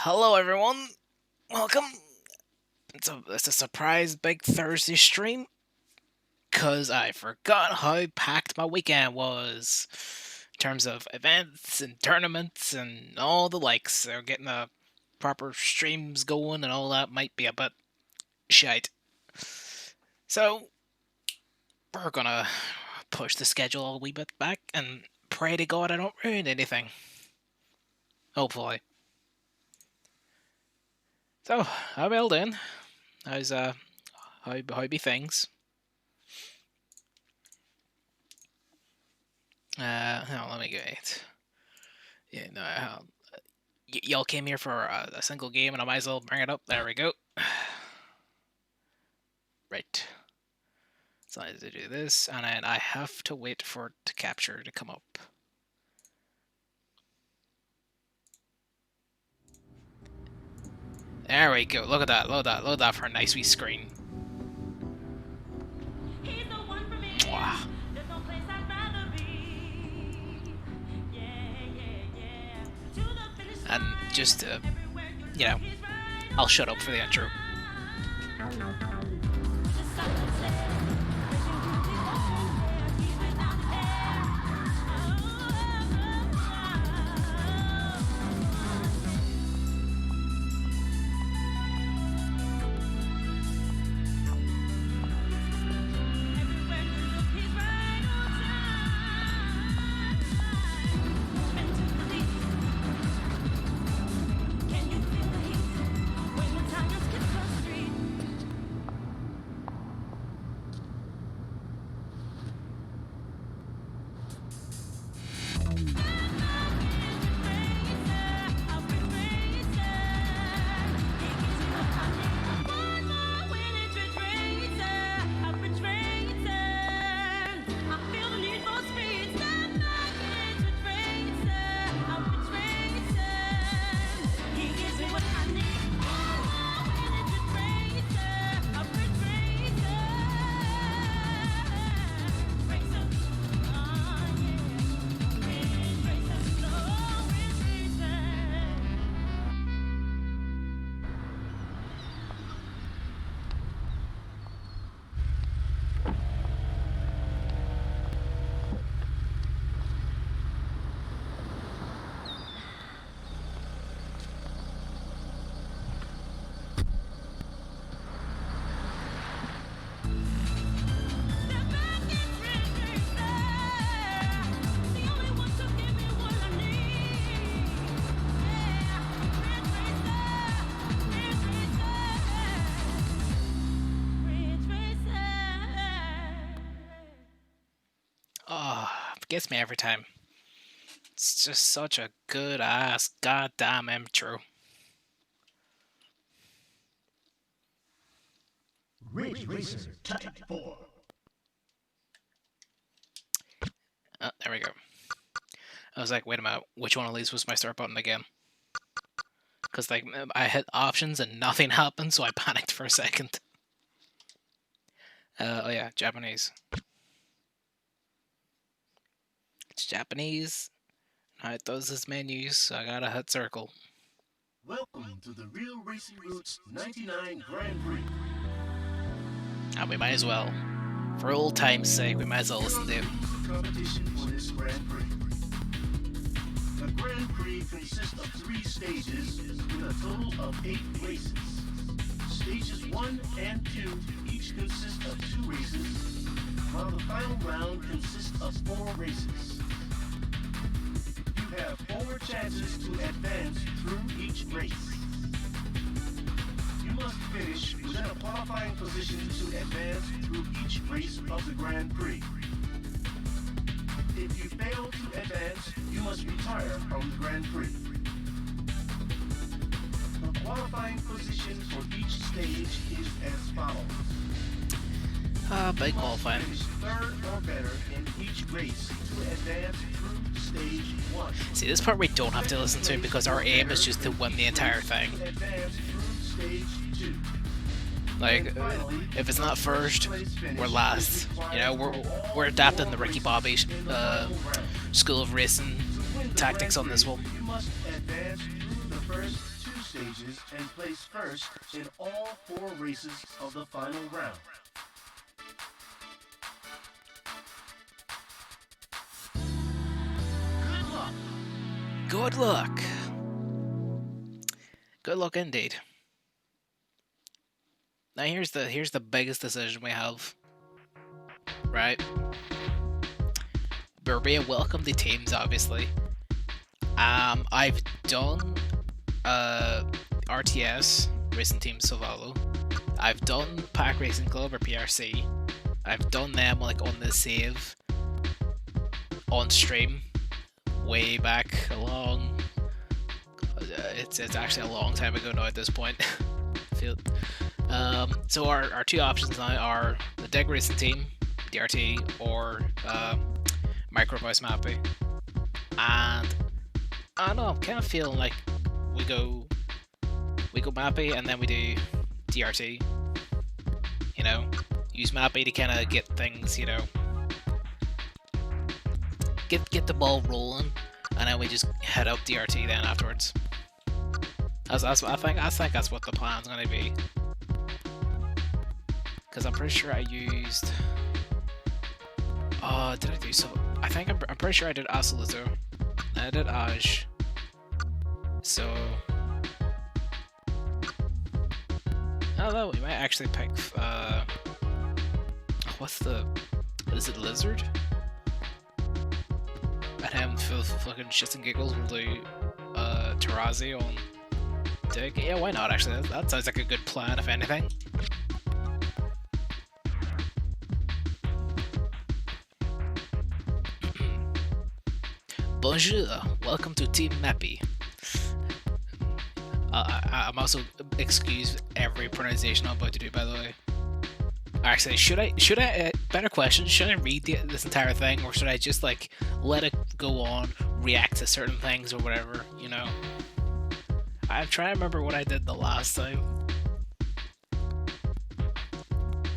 Hello, everyone. Welcome. It's a surprise big Thursday stream because I forgot how packed my weekend was in terms of events and tournaments and all the likes. So getting the proper streams going and all that might be a bit shite. So we're gonna push the schedule a wee bit back and pray to God I don't ruin anything. Hopefully. So, how well doing? How's how be things? Let me get it. Yeah, no, y'all came here for a single game, and I might as well bring it up. There we go. Right. So I have to do this, and then I have to wait for it to capture to come up. There we go. Look at that. Load that for a nice wee screen. Wow. And just, I'll shut up for the intro. gets me every time. It's just such a good ass goddamn intro. Ridge Racer Type 4. Oh, there we go. I was like, wait a minute, which one of these was my start button again? Because like I hit options and nothing happened, so I panicked for a second. Oh yeah, Japanese. It's Japanese. Now it does this menu, so I gotta hit circle. Welcome to the Real Racing Roots 99 Grand Prix. And we might as well. For old time's sake, we might as well listen to it. The competition for this Grand Prix. The Grand Prix consists of 3 stages with a total of 8 races. Stages 1 and 2 each consist of 2 races, while the final round consists of 4 races. You have 4 chances to advance through each race. You must finish within a qualifying position to advance through each race of the Grand Prix. If you fail to advance, you must retire from the Grand Prix. The qualifying position for each stage is as follows. Big qualifying. Finish 3rd or better in each race to advance through stage 1. See, this part we don't have to listen to because our aim is just to win the entire thing. Advance through stage 2. Like, if it's not first, we're last. You know, we're adapting the Ricky Bobby School of Racing tactics on this one. You must advance through the first 2 stages and place first in all 4 races of the final round. Good luck. Good luck. Good luck indeed. Now here's the biggest decision we have. Right? We're being welcomed to teams, obviously. I've done RTS Racing Team Savalo. I've done Pack Racing Club or PRC. I've done them like on the save on stream way back along. It's actually a long time ago now at this point. So our 2 options now are the Dig Racing Team, DRT, or Microvoice Mappy. And I don't know, I'm kind of feeling like we go Mappy and then we do DRT. You know, use Mappy to kind of get things, you know, get the ball rolling, and then we just head up DRT then afterwards. I think that's what the plan's gonna be. Because I'm pretty sure I used. Did I do so? I think I'm pretty sure I did Asolito. I did Aj. So. I don't know, we might actually pick. What's the. Is it Lizard? And him for fucking shits and giggles will do Tarazi on Dig. Yeah, why not actually? That sounds like a good plan, if anything. Bonjour, welcome to Team Mappy. I'm also excuse every pronunciation I'm about to do, by the way. Actually, should I? Better question. Should I read this entire thing, or should I just like let it go on, react to certain things or whatever? You know. I'm trying to remember what I did the last time,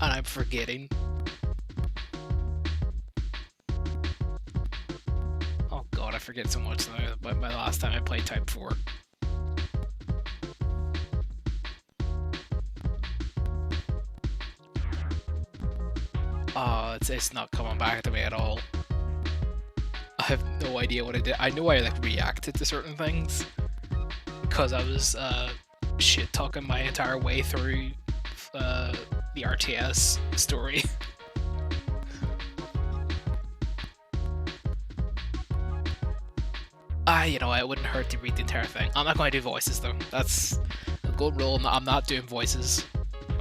and I'm forgetting. Oh god, I forget so much now. But my last time I played Type 4. Oh, it's not coming back to me at all. I have no idea what I did. I know I like reacted to certain things because I was shit talking my entire way through the RTS story. You know, it wouldn't hurt to read the entire thing. I'm not going to do voices though. That's a good rule. I'm not doing voices.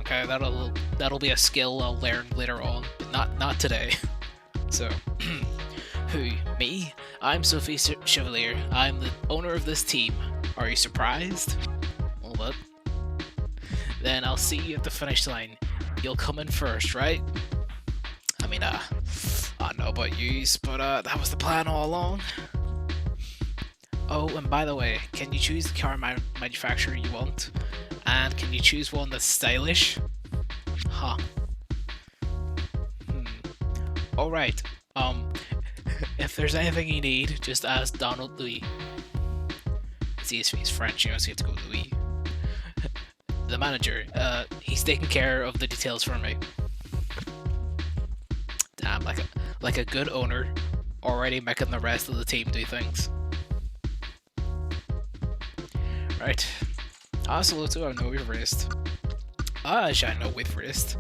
Okay, that'll be a skill I'll learn later on, but not today. So, Who? Me? I'm Sophie Chevalier. I'm the owner of this team. Are you surprised? Well, what? Then I'll see you at the finish line. You'll come in first, right? I mean, I don't know about yous, but that was the plan all along. Oh, and by the way, can you choose the car manufacturer you want? And can you choose one that's stylish? Huh. Alright, if there's anything you need, just ask Donald Louis. See, he's French, so you have to go Louis. The manager, he's taking care of the details for me. Damn, like a good owner, already making the rest of the team do things. Right. Also, too, I know we've raced. Actually, I know we've raced,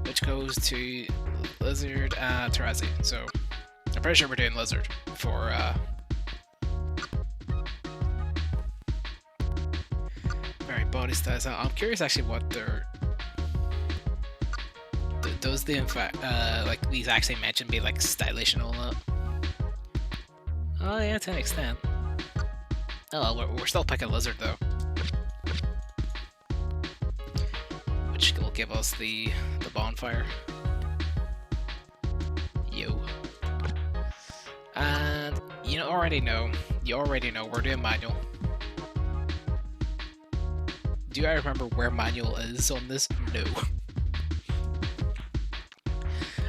which goes to Lizard and Tarazi. So, I'm pretty sure we're doing Lizard for, very body styles. I'm curious actually what they're. Does the, in fact, like, these actually mentioned be, like, stylish and all that? Oh, yeah, to an extent. Oh, well, we're still picking Lizard, though. Which will give us the bonfire. Yo. And you already know we're doing manual. Do I remember where manual is on this? No.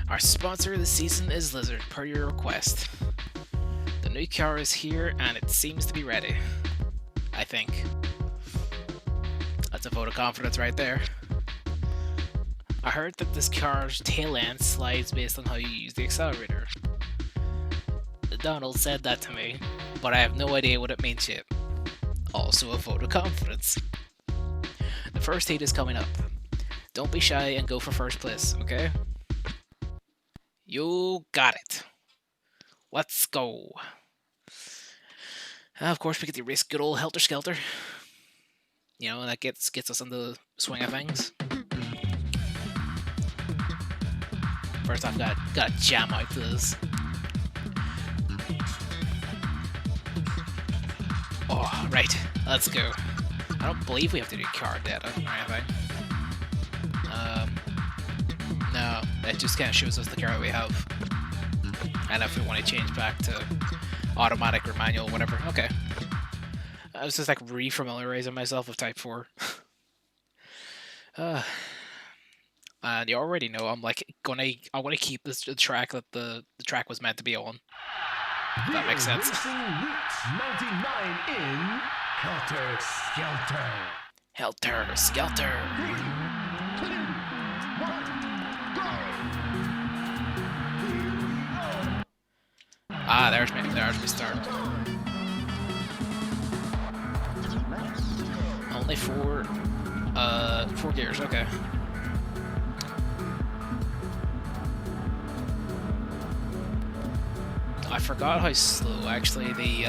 Our sponsor of the season is Lizard, per your request. The new car is here and it seems to be ready. I think. That's a vote of confidence right there. I heard that this car's tail end slides based on how you use the accelerator. Donald said that to me, but I have no idea what it means yet. Also a vote of confidence. The first heat is coming up. Don't be shy and go for first place, okay? You got it. Let's go. Of course, we get to race good old Helter Skelter. You know, that gets us in the swing of things. First off, gotta jam out this. Oh, right. Let's go. I don't believe we have to do car data or anything. No, it just kind of shows us the car we have. And if we want to change back to automatic or manual, whatever. Okay. I was just like re-familiarizing myself with Type 4. And you already know I'm like I want to keep this the track that the track was meant to be on. If that makes sense. In Helter Skelter. Helter Skelter. 3, 2, 1, go! Ah, there's my start. Only four gears, okay. I forgot how slow actually the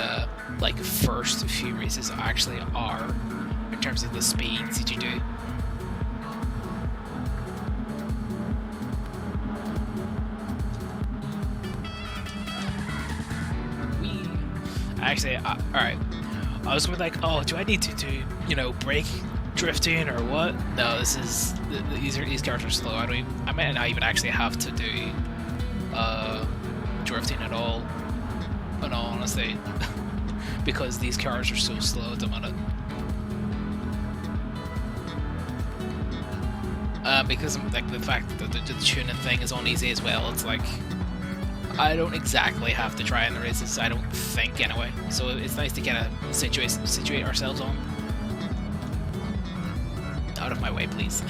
like first few races actually are in terms of the speeds that you do. Actually, alright. I was gonna be like, oh, do I need to do, brake drifting or what? No, these cars are slow. I might not even actually have to do drifting at all, in all honesty, because these cars are so slow at the minute. Because like the fact that the tuning thing is on easy as well, it's like I don't exactly have to try in the races, I don't think anyway. So it's nice to kind of situate ourselves on. Out of my way, please.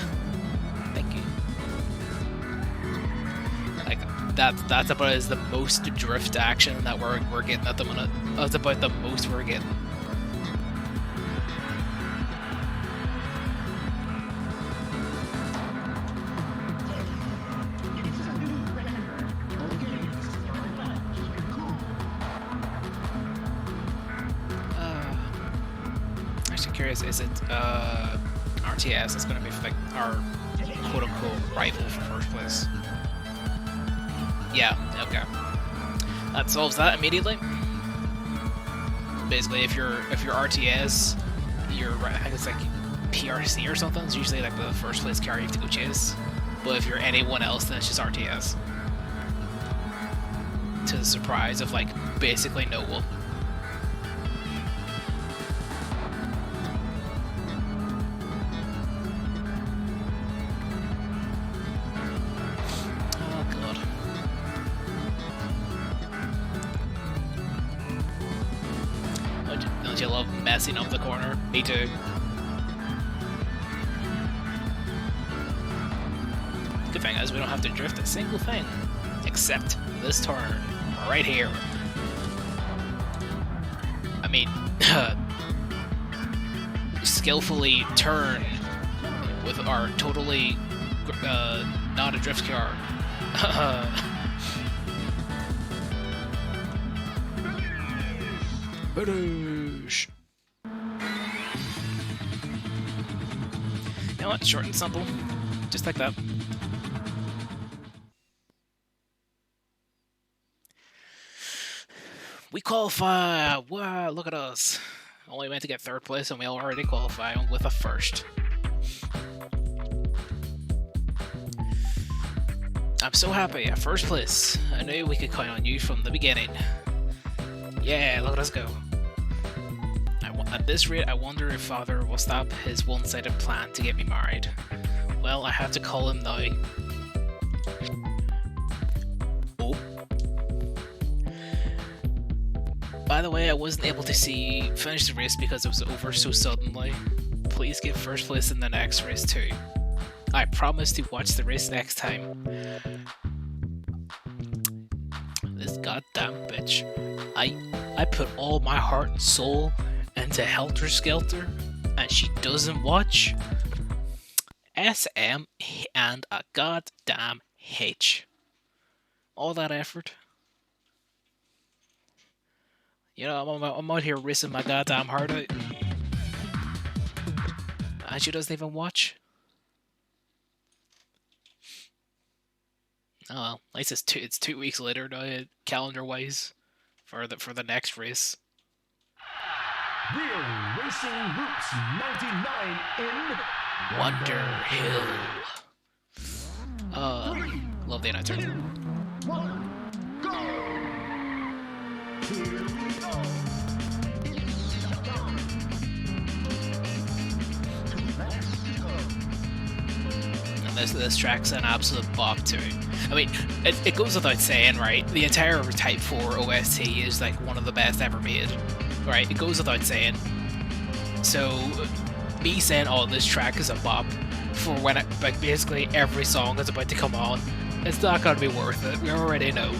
Thank you. Like that's about as the most drift action that we're getting at the minute. That's about the most we're getting. Curious, is it RTS that's going to be like our quote-unquote rival for first place? Yeah, okay. That solves that immediately. Basically, if you're RTS, I think it's like PRC or something. It's usually like the first place car you have to go chase. But if you're anyone else, then it's just RTS. To the surprise of like basically no one. Oh god. Don't you love messing up the corner? Me too. Good thing is we don't have to drift a single thing. Except this turn. Right here. I mean, skillfully turn with our totally not a drift car. Finish. You know what? Short and simple. Just like that. We qualify! Wow, look at us. Only meant to get third place and we already qualify with a first. I'm so happy at first place. I knew we could count on you from the beginning. Yeah, look at us go. At this rate, I wonder if Father will stop his one-sided plan to get me married. Well, I have to call him now. Oh. By the way, I wasn't able to finish the race because it was over so suddenly. Please get first place in the next race too. I promise to watch the race next time. This goddamn bitch. I put all my heart and soul into Helter Skelter, and she doesn't watch? SM and a goddamn H. All that effort. You know, I'm out here racing my goddamn heart out. And she doesn't even watch? Oh well, at least it's 2 weeks later now, calendar-wise, for the next race. We're racing Routes 99 in Wonder Hill. Love the announcer. 2, 1, go! Here we go! And this track's an absolute bop too. I mean, it goes without saying, right? The entire Type 4 OST is like one of the best ever made. Right, it goes without saying. So, me saying, oh, this track is a bop for when like basically every song is about to come on, it's not going to be worth it. We already know.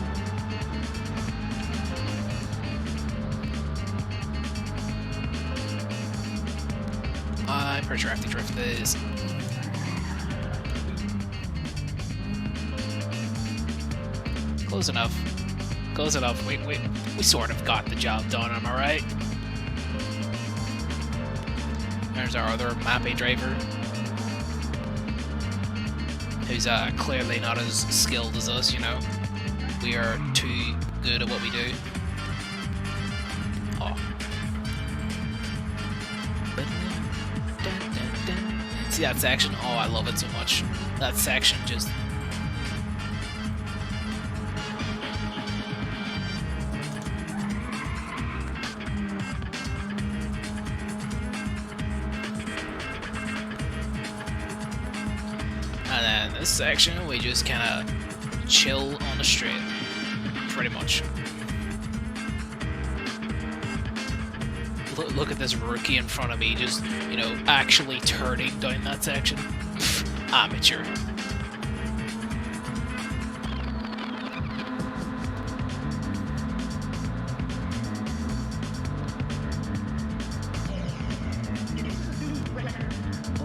I'm pretty sure I have to drift this. Close enough. Close enough. We sort of got the job done, am I right? There's our other Mappy driver, who's clearly not as skilled as us, you know. We are too good at what we do. Oh. See that section? Oh, I love it so much. That section just... And then this section, we just kind of chill on the straight, pretty much. Look at this rookie in front of me, just, you know, actually turning down that section. Amateur.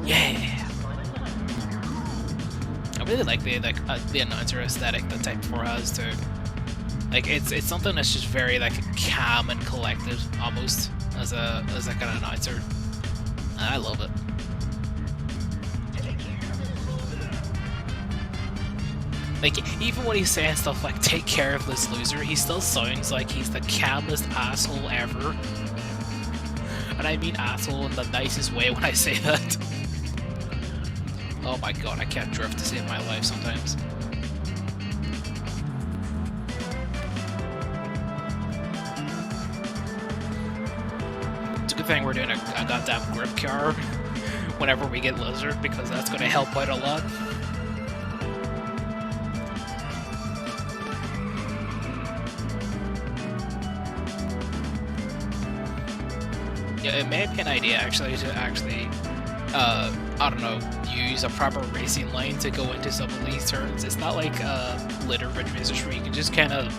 Yeah. I really like the announcer aesthetic that Type 4 has too. Like it's something that's just very like calm and collected almost as like an announcer. And I love it. Like, even when he's saying stuff like "take care of this loser," he still sounds like he's the calmest asshole ever. And I mean asshole in the nicest way when I say that. Oh my god, I can't drift to save my life sometimes. It's a good thing we're doing a goddamn grip car whenever we get lizard, because that's going to help out a lot. Yeah, it may be an idea actually to I don't know, use a proper racing lane to go into some of these turns. It's not like litter ridge racers where you can just kind of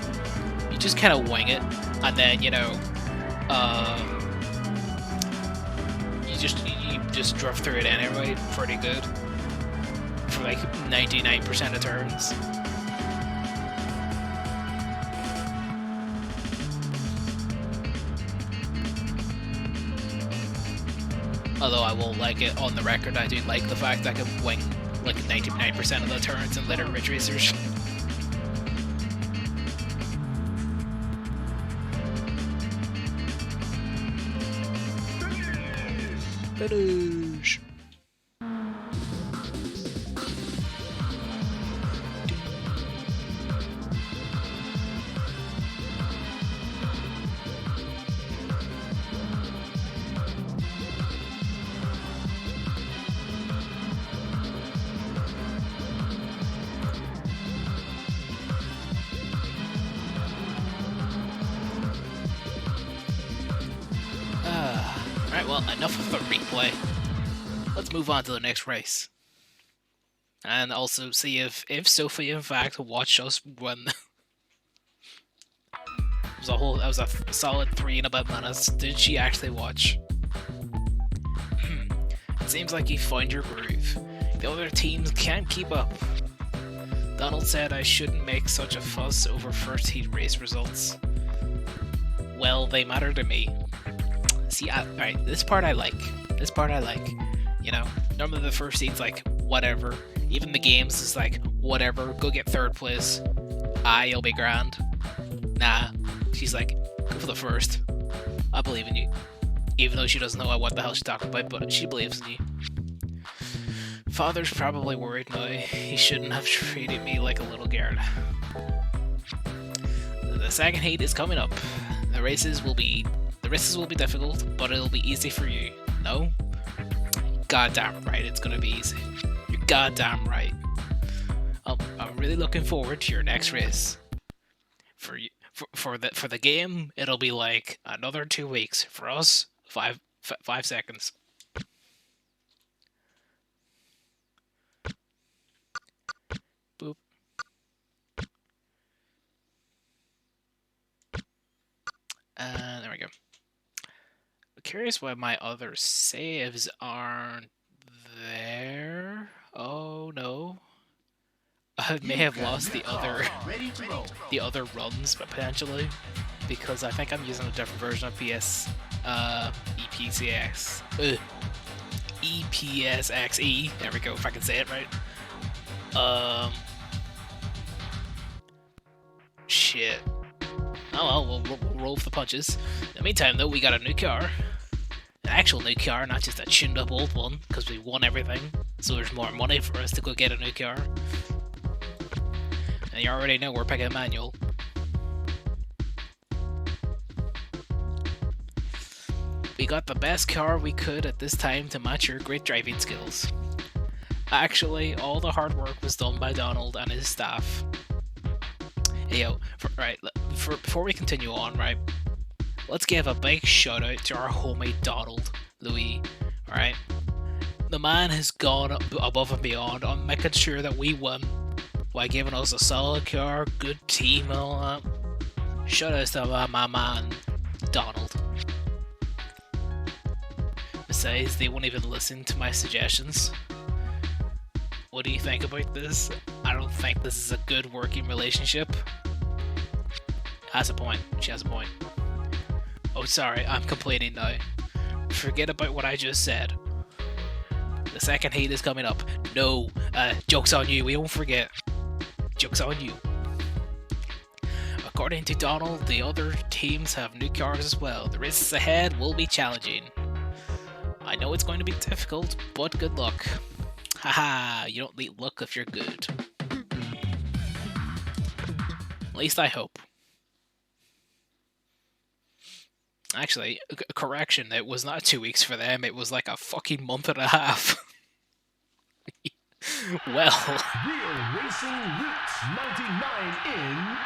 wing it, and then you just drift through it anyway, pretty good for like 99% of turns. Although I will like it on the record, I do like the fact that I can wing like 99% of the turns in litter ridge racers. Finish. Alright, well, enough of the replay. Let's move on to the next race. And also see if Sophie in fact watched us when it was a solid 3 and a bit minutes. Did she actually watch? It seems like you found your groove. The other teams can't keep up. Donald said I shouldn't make such a fuss over first heat race results. Well, they matter to me. See, alright, this part I like. You know, normally the first seed's like, whatever. Even the games is like, whatever, go get third place. You'll be grand. Nah, she's like, go for the first. I believe in you. Even though she doesn't know what the hell she's talking about, but she believes in you. Father's probably worried now. He shouldn't have treated me like a little girl. The second heat is coming up. The races will be difficult, but it'll be easy for you. No? Goddamn right, it's gonna be easy. You're goddamn right. I'm really looking forward to your next race. For the game, it'll be like another 2 weeks. For us, 5 seconds. Boop. And there we go. I'm curious why my other saves aren't there. Oh no. I may have lost the other runs potentially, because I think I'm using a different version of EPSXE. There we go, if I can say it right. Shit. Oh well, we'll roll with the punches. In the meantime, though, we got a new car. An actual new car, not just a tuned up old one, because we won everything. So there's more money for us to go get a new car. And you already know we're picking manual. We got the best car we could at this time to match your great driving skills. Actually, all the hard work was done by Donald and his staff. Hey yo, before we continue on, right, let's give a big shout out to our homie Donald Louis, alright? The man has gone above and beyond on making sure that we win by giving us a solid car, good team and all that. Shout out to my man, Donald. Besides, they won't even listen to my suggestions. What do you think about this? I don't think this is a good working relationship. Has a point. She has a point. Oh, sorry, I'm complaining now. Forget about what I just said. The second heat is coming up. No, joke's on you, we won't forget. Joke's on you. According to Donald, the other teams have new cars as well. The risks ahead will be challenging. I know it's going to be difficult, but good luck. Haha, you don't need luck if you're good. At least I hope. Actually, correction, it was not 2 weeks for them, it was like a fucking month and a half. Well. Real Racing Roots 99 in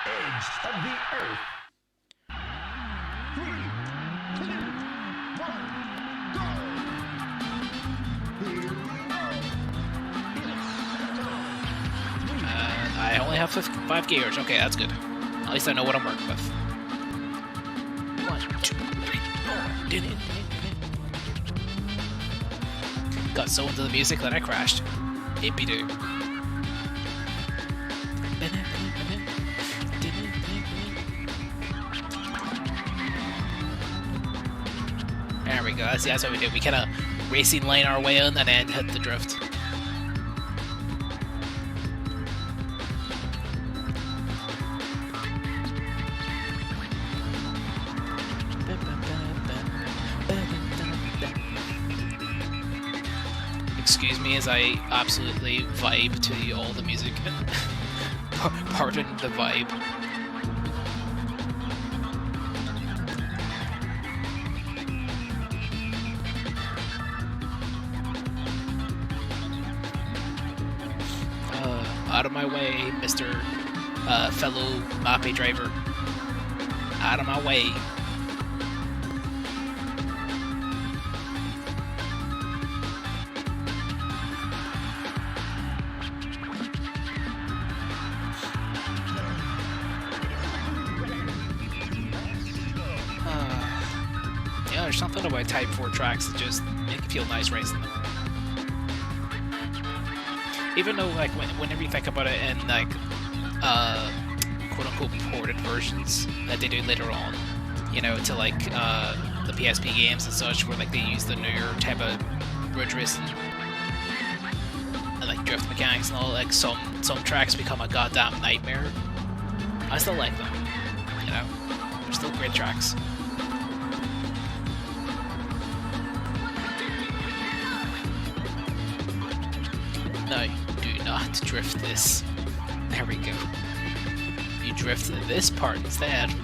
Edge of the Earth. 3, 2, 1, go! Here we go! I only have 5 gears. Okay, that's good. At least I know what I'm working with. 1, 2, 3, 4. Got so into the music that I crashed. Hippie doo. There we go. That's what we do. We kind of racing lane our way in and then hit the drift. Excuse me as I absolutely vibe to all the music. Pardon the vibe. Out of my way, Mr. Fellow Mappy driver. Out of my way. Yeah, there's something about Type 4 tracks that just make it feel nice racing them. Even though, like, whenever you think about it in, like, quote-unquote ported versions that they do later on, you know, to, like, the PSP games and such, where, like, they use the newer type of bridge racing and, like, drift mechanics and all, like, some tracks become a goddamn nightmare. I still like them, you know? They're still great tracks. No, do not drift this. There we go. You drift this part instead.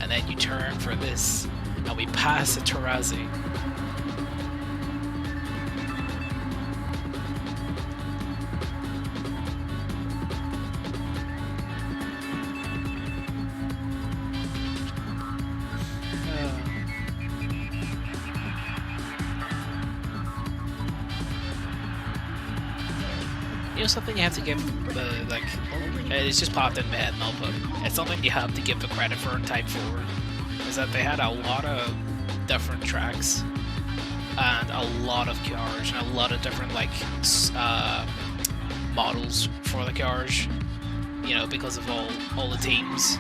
And then you turn for this, and we pass a Tarazi. You know, something you have to give the, like, it's just popped in my head now, but it's something you have to give the credit for in Type 4, is that they had a lot of different tracks, and a lot of cars, and a lot of different, like, models for the cars, you know, because of all the teams.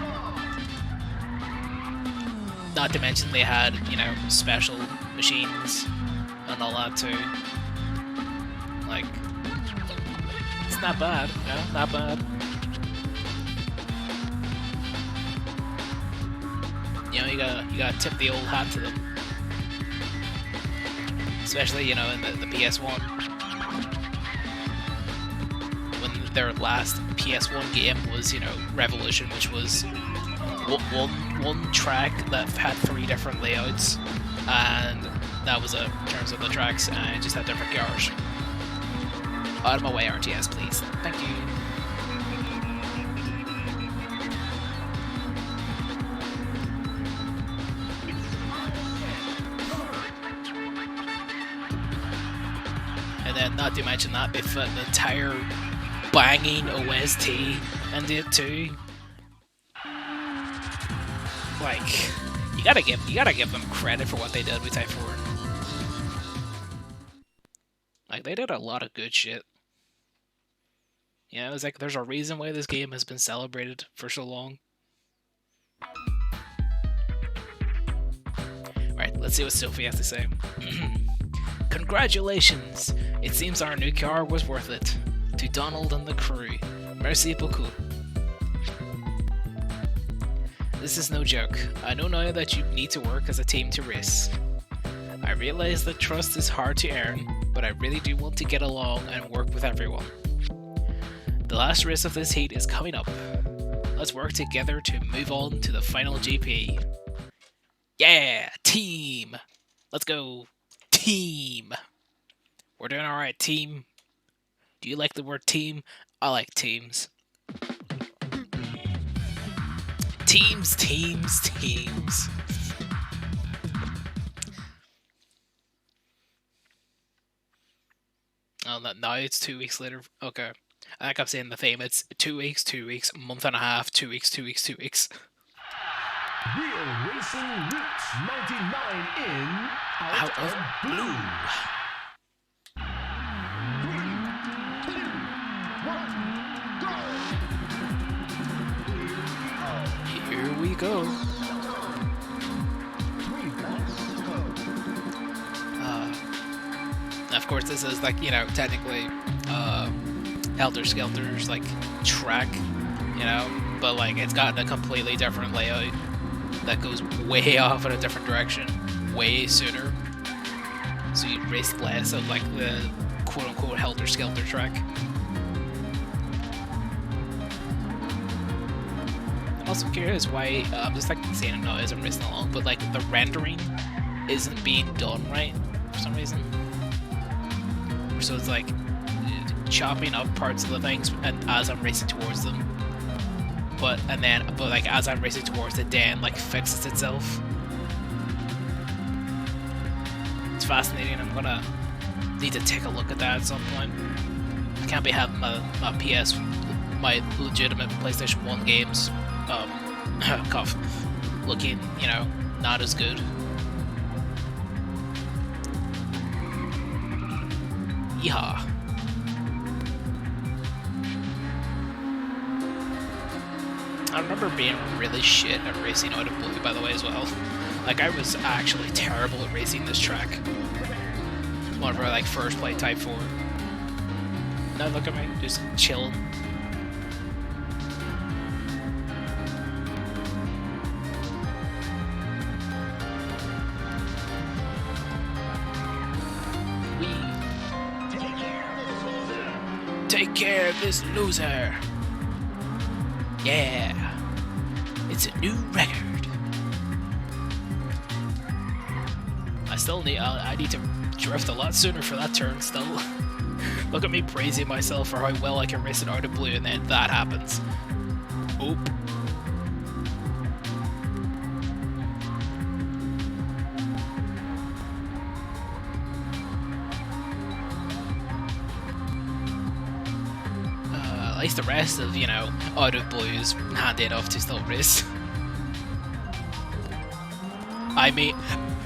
Not to mention they had, you know, special machines, and all that too. Like, it's not bad, you know, not bad. You know, you gotta tip the old hat to them. Especially, you know, in the PS1. When their last PS1 game was, you know, Revolution, which was one track that had 3 different layouts, and that was in terms of the tracks, and it just had different cars. Out of my way, RTS, please. Thank you. And then, not to mention that, they put an entire banging OST into it too. Like, you gotta give them credit for what they did with Type 4. Like, they did a lot of good shit. You know, it's like, there's a reason why this game has been celebrated for so long. Right, let's see what Sophie has to say. Congratulations! It seems our new car was worth it. To Donald and the crew. Merci beaucoup. This is no joke. I know now that you need to work as a team to race. I realize that trust is hard to earn, but I really do want to get along and work with everyone. The last race of this heat is coming up. Let's work together to move on to the final GP. Yeah, team! Let's go, team! We're doing alright, team. Do you like the word team? I like teams. Teams, teams, teams. Oh, now it's 2 weeks later. Okay. I think I'm saying the theme. It's 2 weeks, 2 weeks, month and a half, 2 weeks, 2 weeks, 2 weeks. Real Racing Roots 99 in Out of Blue. 3, 2, 1, go! Here we go. Of course, this is like, you know, technically Helter Skelter's like track, you know, but like it's gotten a completely different layout that goes way off in a different direction, way sooner. So you race less of like the quote-unquote Helter Skelter track. I'm also curious why, I'm just like saying it now as I'm racing along, but like the rendering isn't being done right for some reason. So it's like chopping up parts of the things and as I'm racing towards them. But like as I'm racing towards it, then like fixes itself. It's fascinating. I'm gonna need to take a look at that at some point. I can't be having my legitimate PlayStation 1 games, cough, looking, you know, not as good. Yeehaw. I remember being really shit at racing Out of Blue, by the way, as well. Like, I was actually terrible at racing this track. Whenever I, like, first played Type 4. Now look at me, just chilling. Take care of this loser. Yeah. It's a new record. I need to drift a lot sooner for that turn still. Look at me praising myself for how well I can race it Out of Blue, and then that happens. Oop. At least the rest of, you know, Out of Blue is handy enough to still race. I mean,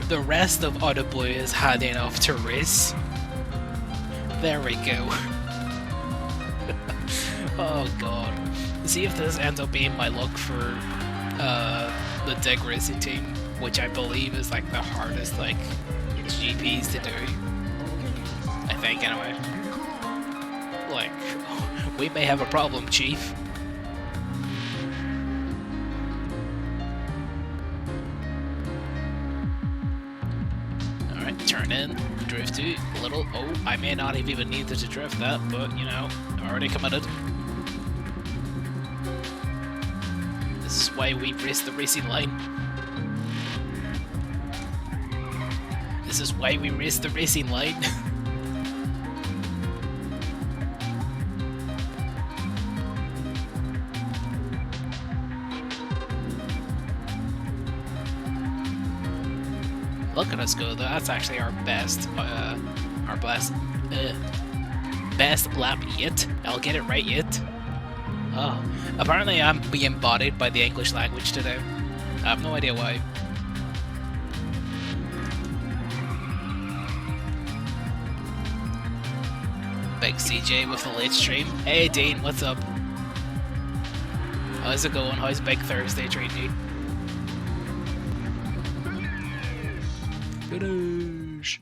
the rest of Out of Blue is handy enough to race. There we go. Oh god. See if this ends up being my luck for the Dig Racing team, which I believe is like the hardest like GPs to do. I think anyway. Like, we may have a problem, Chief. Alright, turn in, drift to, little, oh, I may not have even needed to drift that, but, you know, I'm already committed. This is why we race the racing line. This is why we race the racing line. Look at us go, though. That's actually our best lap yet. I'll get it right yet. Oh, apparently I'm being embodied by the English language today. I have no idea why. Big CJ with the late stream. Hey Dean, what's up? How's it going? How's Big Thursday treating you? Finish.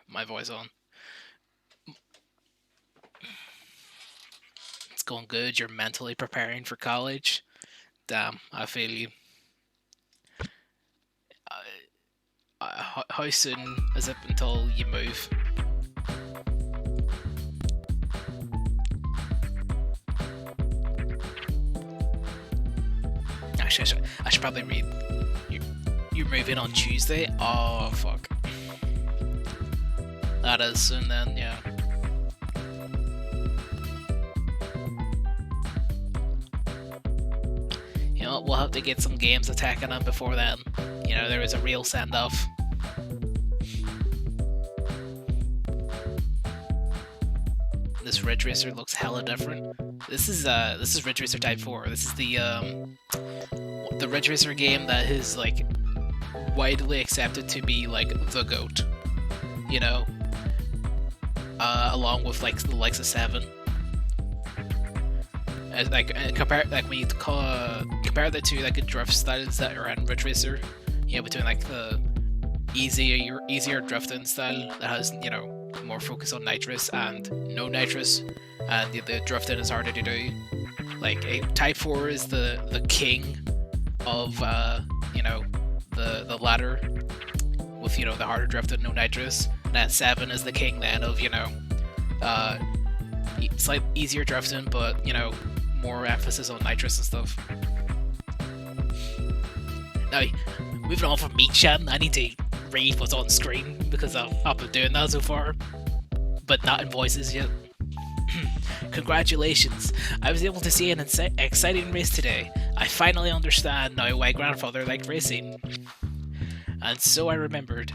My voice on. It's going good. You're mentally preparing for college. Damn, I feel you. How soon is it until you move? Actually, I should probably read. You're moving on Tuesday? Oh, fuck. That is soon then, yeah. You know, we'll have to get some games attacking on before then. You know, there is a real send-off. This Ridge Racer looks hella different. This is Ridge Racer Type 4. This is the Ridge Racer game that is like widely accepted to be like the GOAT. You know, along with like the likes of 7. As, compare when you compare the two like drift styles that are in Ridge Racer, you know, between like the easier drifting style that has, you know, more focus on nitrous and no nitrous, and the drifting is harder to do. Like Type 4 is the king of you know, the ladder with, you know, the harder drifting, no nitrous, and then 7 is the king then of, you know, slightly easier drifting, but, you know, more emphasis on nitrous and stuff. Now, moving on from me chatting, I need to read what's on screen because I've been doing that so far, but not in voices yet. Congratulations! I was able to see an exciting race today. I finally understand now why grandfather liked racing. And so I remembered.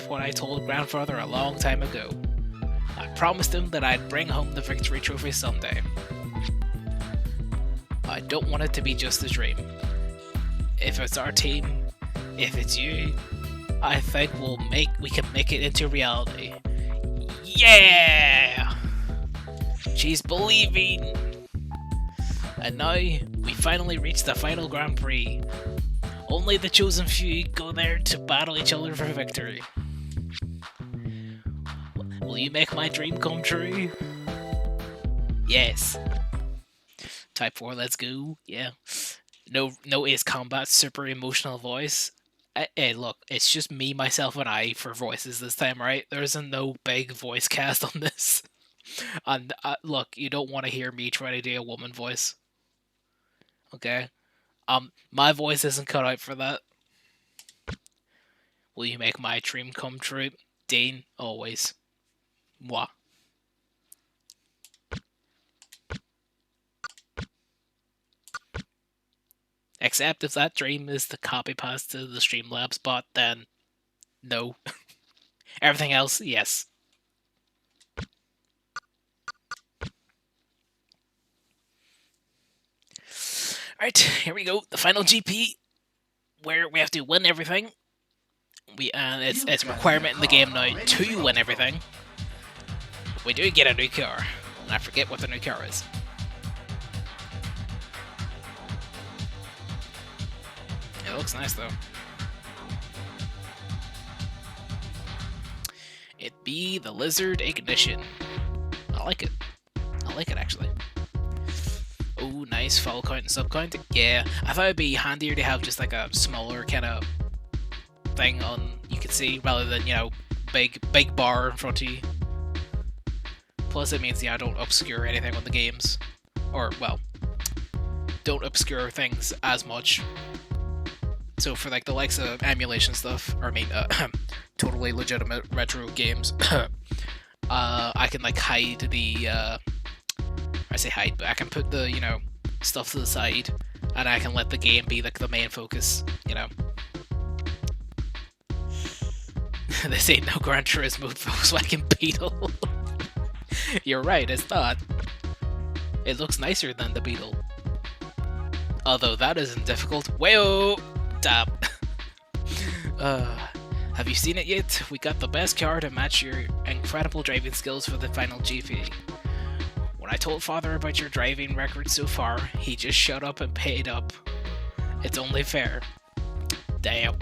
What I told grandfather a long time ago. I promised him that I'd bring home the victory trophy someday. I don't want it to be just a dream. If it's our team, if it's you, I think we can make it into reality. Yeah! She's believing! And now, we finally reach the final Grand Prix. Only the chosen few go there to battle each other for victory. Will you make my dream come true? Yes. Type 4, let's go. Yeah. No Ace Combat super emotional voice. Hey, look, it's just me, myself, and I for voices this time, right? There isn't no big voice cast on this. And look, you don't want to hear me try to do a woman voice. Okay? My voice isn't cut out for that. Will you make my dream come true? Dean, always. Moi. Except if that dream is the copy paste to the Streamlabs bot, then no. Everything else, yes. Alright, here we go. The final GP, where we have to win everything. It's a requirement in the game now to win everything. We do get a new car, and I forget what the new car is. It looks nice though. It be the Lizard Ignition. I like it. Actually. Oh, nice foul count and sub count. Yeah, I thought it'd be handier to have just like a smaller kind of thing on you can see rather than, you know, big bar in front of you. Plus, it means, yeah, I don't obscure anything on the games, or well, don't obscure things as much. So for like the likes of emulation stuff, or I mean, totally legitimate retro games, I can like hide the, I say hide, but I can put the, you know, stuff to the side, and I can let the game be like the main focus, you know. This ain't no Gran Turismo Volkswagen Beetle. You're right, it's not. It looks nicer than the Beetle. Although that isn't difficult. Wayo! Damn. Have you seen it yet? We got the best car to match your incredible driving skills for the final GP. When I told Father about your driving record so far, he just shut up and paid up. It's only fair. Damn.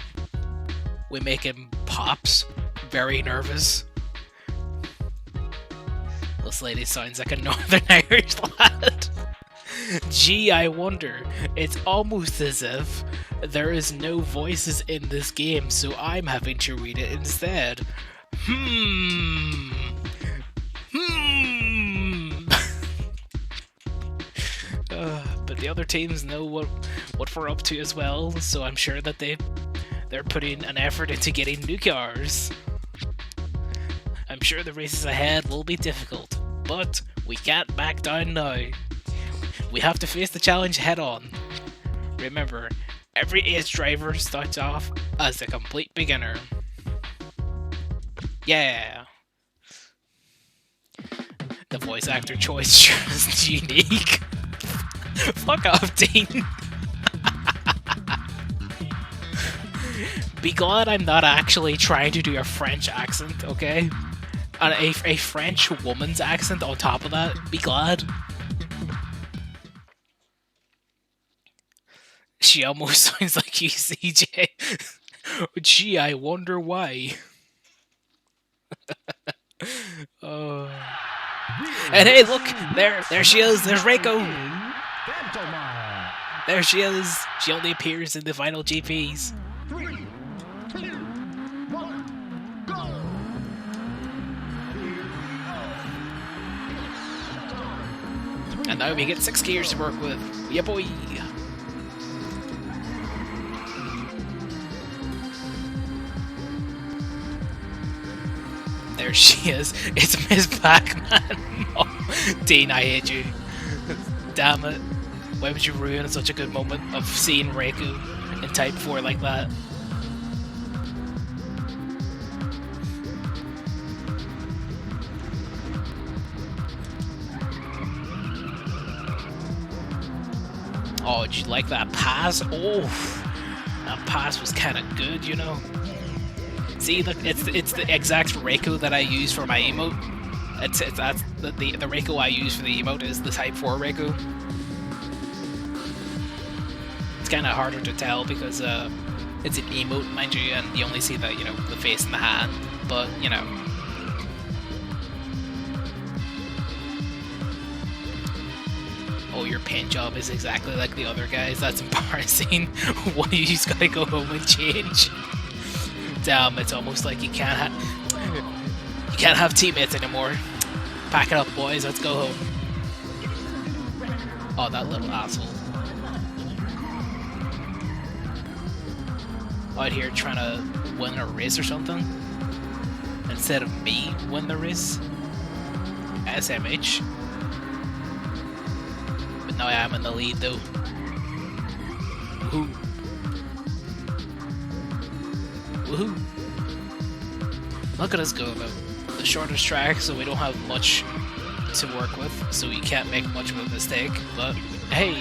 We making pops? very nervous. This lady sounds like a Northern Irish lad. Gee, I wonder. It's almost as if there is no voices in this game, so I'm having to read it instead. Hmm. Hmm. But the other teams know what we're up to as well, so I'm sure that they're putting an effort into getting new cars. I'm sure the races ahead will be difficult, but we can't back down now. We have to face the challenge head on. Remember, every ace driver starts off as a complete beginner. Yeah. The voice actor choice sure is unique. Fuck off, Dean. Be glad I'm not actually trying to do a French accent, okay? And a French woman's accent on top of that. Be glad. She almost sounds like you, CJ. Gee, I wonder why. Oh. And hey, look, there she is. There's Reiko. There she is. She only appears in the final GPs. 3, 2, 1, go! And now we get 6 gears to work with. Yeah, boy. There she is. It's Miss Pac-Man. Oh, Dean, I hate you. Damn it. Why would you ruin such a good moment of seeing Reiku in Type 4 like that? Oh, did you like that pass? Oh, that pass was kind of good, you know. See, look, it's the exact Reiko that I use for my emote. That's the Reiko I use for the emote is the Type 4 Reiko. It's kind of harder to tell because it's an emote, mind you, and you only see the the face and the hand. But you know. Oh, your paint job is exactly like the other guys. That's embarrassing. Why you just gotta go home and change? Damn, it's almost like you can't have teammates anymore. Pack it up, boys. Let's go home. Oh, that little asshole. Out here trying to win a race or something instead of me win the race. SMH. But now I am in the lead though. Woohoo. Woohoo! Look at us go about the shortest track, so we don't have much to work with, so we can't make much of a mistake, but hey!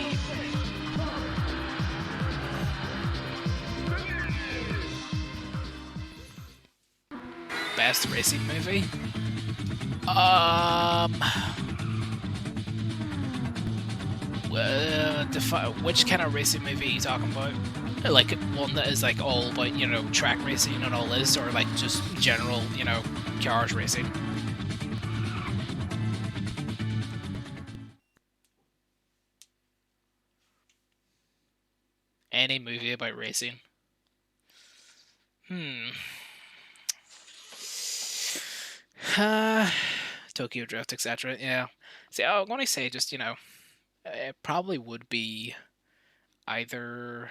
Best racing movie? Which kind of racing movie are you talking about? Like one that is like all about track racing and all this, or like just general cars racing? Any movie about racing? Tokyo Drift, etc. Yeah. See, I'm gonna say just it probably would be either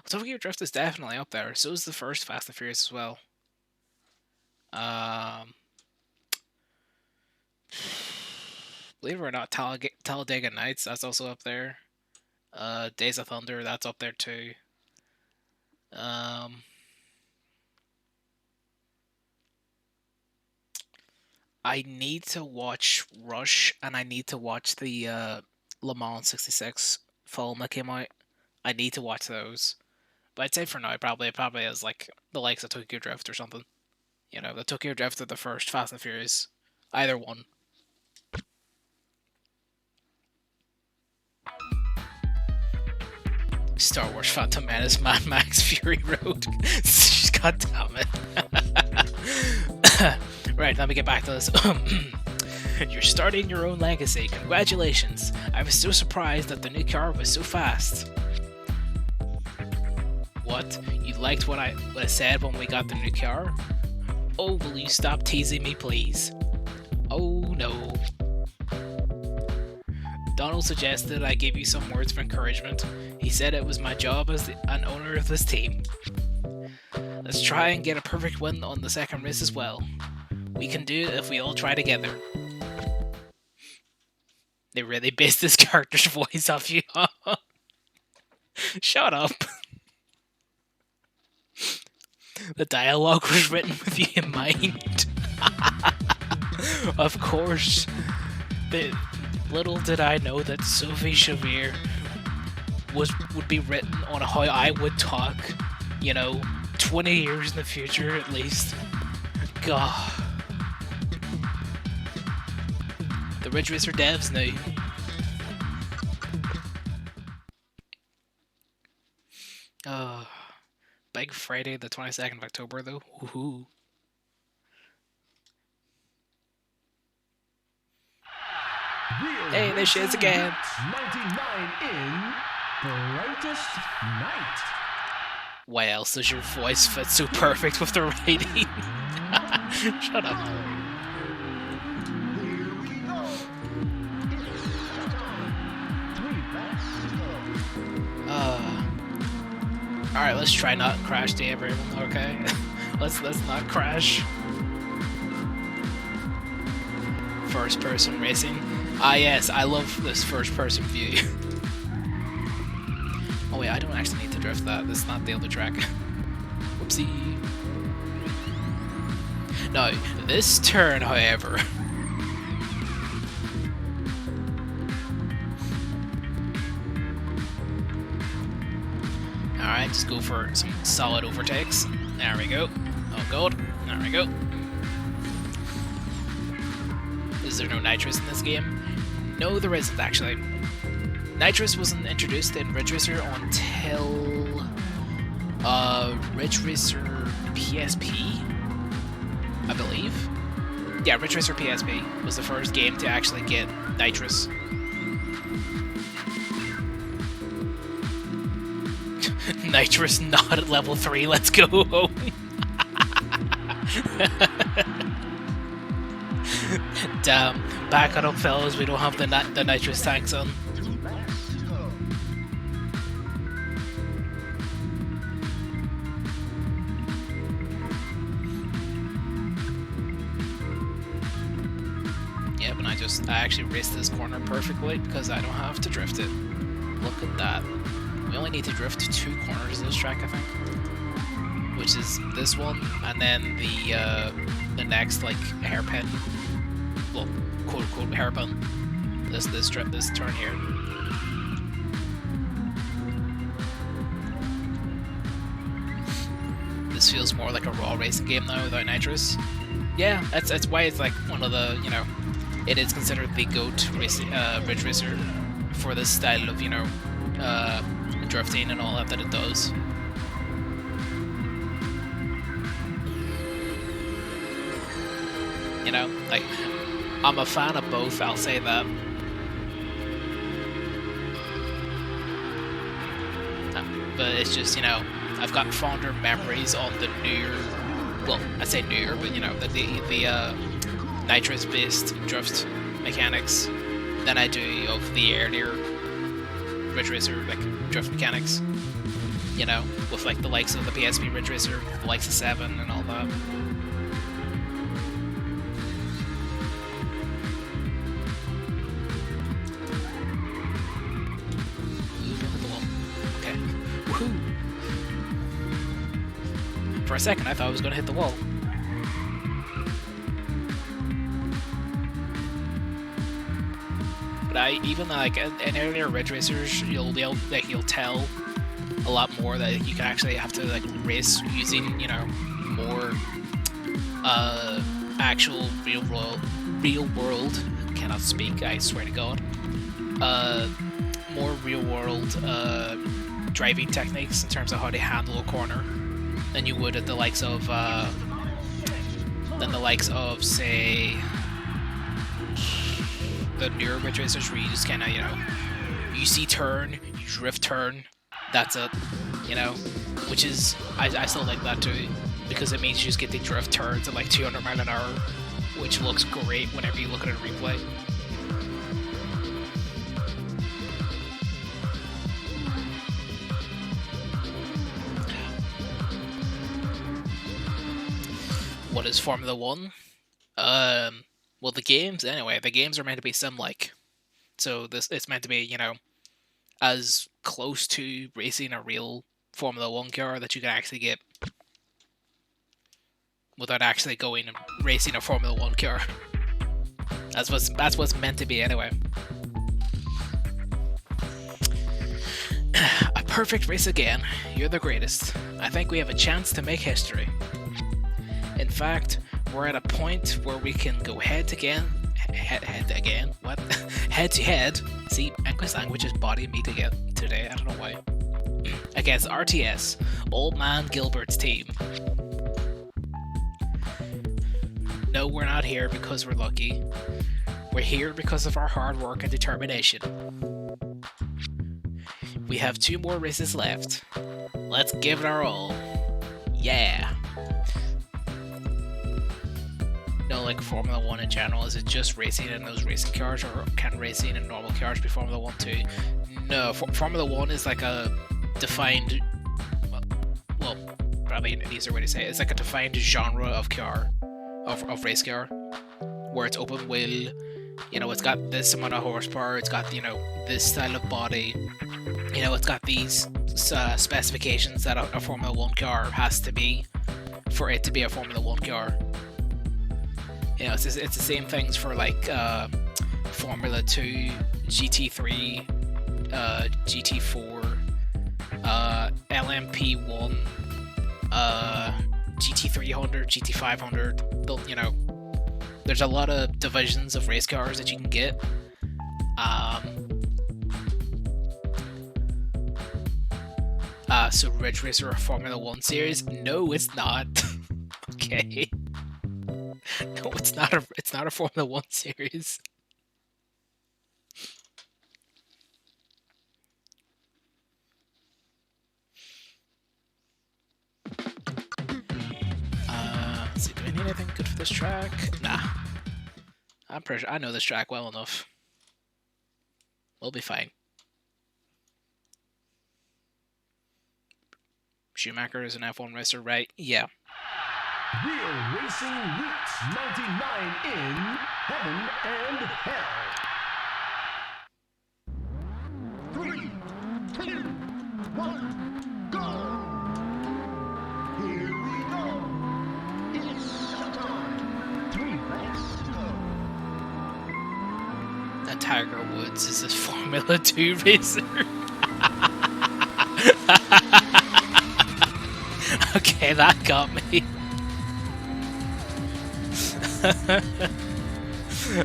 Tokyo Drift is definitely up there. So is the first Fast and Furious as well. Believe it or not, Talladega Nights, that's also up there. Days of Thunder, that's up there too. I need to watch Rush, and I need to watch the Le Mans 66 film that came out. I need to watch those. But I'd say for now, probably is like the likes of Tokyo Drift or something. The Tokyo Drift or the first Fast and Furious. Either one. Star Wars Phantom Menace, Mad Max Fury Road. God damn it. Right, let me get back to this. You're starting your own legacy. Congratulations. I was so surprised that the new car was so fast. What? You liked what I said when we got the new car? Oh, will you stop teasing me, please? Oh no. Donald suggested I give you some words of encouragement. He said it was my job as an owner of this team. Let's try and get a perfect win on the second race as well. We can do it if we all try together. They really based this character's voice off you. Shut up. The dialogue was written with you in mind. Of course. Little did I know that Sophie Xavier would be written on how I would talk, 20 years in the future at least. God. The Ridge Racer devs now. Big Friday the 22nd of October though. Woohoo. Hey, there she is again. 99 in Brightest Night. Why else does your voice fit so perfect with the writing? Shut up. Here we go. Three laps to go. Alright, let's try not crash to everyone, okay? let's not crash. First person racing. Ah yes, I love this first person view. Oh wait, I don't actually need to drift that. This is not the other track. Whoopsie. No, this turn, however. Alright, just go for some solid overtakes. There we go. Oh god. There we go. Is there no nitrous in this game? No, there isn't actually. Nitrous wasn't introduced in Ridge Racer until Ridge Racer PSP, I believe. Yeah, Ridge Racer PSP was the first game to actually get nitrous. Nitrous not at level 3, let's go home. Damn, back it up fellas, we don't have the nitrous tanks on. Yeah, but I actually raced this corner perfectly because I don't have to drift it. Look at that. We only need to drift 2 corners of this track, I think. Which is this one, and then the next, like, hairpin. Well, quote-unquote hairpin. This turn here. This feels more like a raw racing game now without nitrous. Yeah, that's why it's like one of the, it is considered the GOAT Ridge Racer for this style of, drifting and all that it does. Like, I'm a fan of both, I'll say that. But it's just, I've got fonder memories on the newer, well, I say newer, but the nitrous-based drift mechanics than I do of the earlier Ridge Racer, like, drift mechanics. With, like, the likes of the PSP Ridge Racer, the likes of 7 and all that. For a second, I thought I was going to hit the wall. But even like in earlier Ridge Racers, you'll tell a lot more that you can actually have to like race using more actual real world. Cannot speak. I swear to God. More real world driving techniques in terms of how to handle a corner than you would at the likes of say the newer Ridge Racers, where you just kind of, you know, you see turn, you drift turn, that's it, you know, which is, I still like that too, because it means you just get the drift turns at like 200 miles an hour, which looks great whenever you look at a replay. What is Formula 1? Well, the games, anyway, the games are meant to be sim-like. So it's meant to be, you know, as close to racing a real Formula 1 car that you can actually get without actually going and racing a Formula 1 car. That's what's meant to be, anyway. A perfect race again. You're the greatest. I think we have a chance to make history. In fact, we're at a point where we can go head to head. What? Head to head. See, English language is body meat again today. I don't know why. Against RTS, Old Man Gilbert's team. No, we're not here because we're lucky. We're here because of our hard work and determination. We have 2 more races left. Let's give it our all. Yeah. No, like Formula 1 in general, is it just racing in those racing cars, or can racing in normal cars be Formula 1 too? No, Formula 1 is like a defined, well, probably an easier way to say it, it's like a defined genre of car, of race car, where it's open wheel, you know, it's got this amount of horsepower, it's got, you know, this style of body, you know, it's got these specifications that a Formula 1 car has to be for it to be a Formula 1 car. You know, it's the same things for like Formula 2, GT3, GT4, LMP1, GT300, GT500. You know, there's a lot of divisions of race cars that you can get. So Ridge Racer or Formula 1 series? No, it's not. Okay. No, it's not a Formula 1 series. Let's see, do I need anything good for this track? Nah. I'm pretty sure I know this track well enough. We'll be fine. Schumacher is an F1 racer, right? Yeah. Real Racing Roots 99 in Heaven and Hell. 3, 2, 1, go! Here we go. It's showtime. 3 laps to go. That Tiger Woods is a Formula 2 racer. Okay, that got me.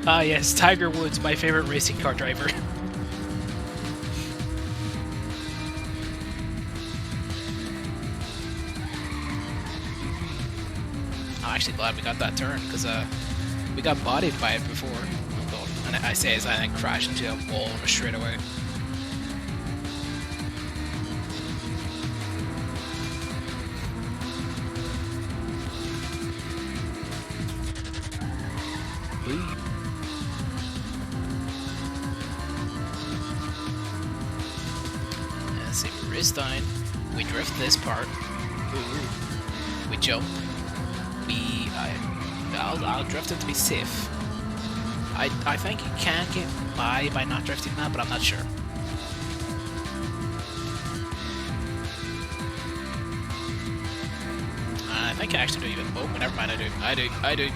Ah yes, Tiger Woods, my favorite racing car driver. I'm actually glad we got that turn, because we got bodied by it before. Oh god. And I say as I then crashed into a wall on a straightaway. Let's see, we race down, we drift this part, we jump, I'll drift it to be safe. I think you can get by not drifting that, but I'm not sure. I think I actually do even, oh, never mind, I do.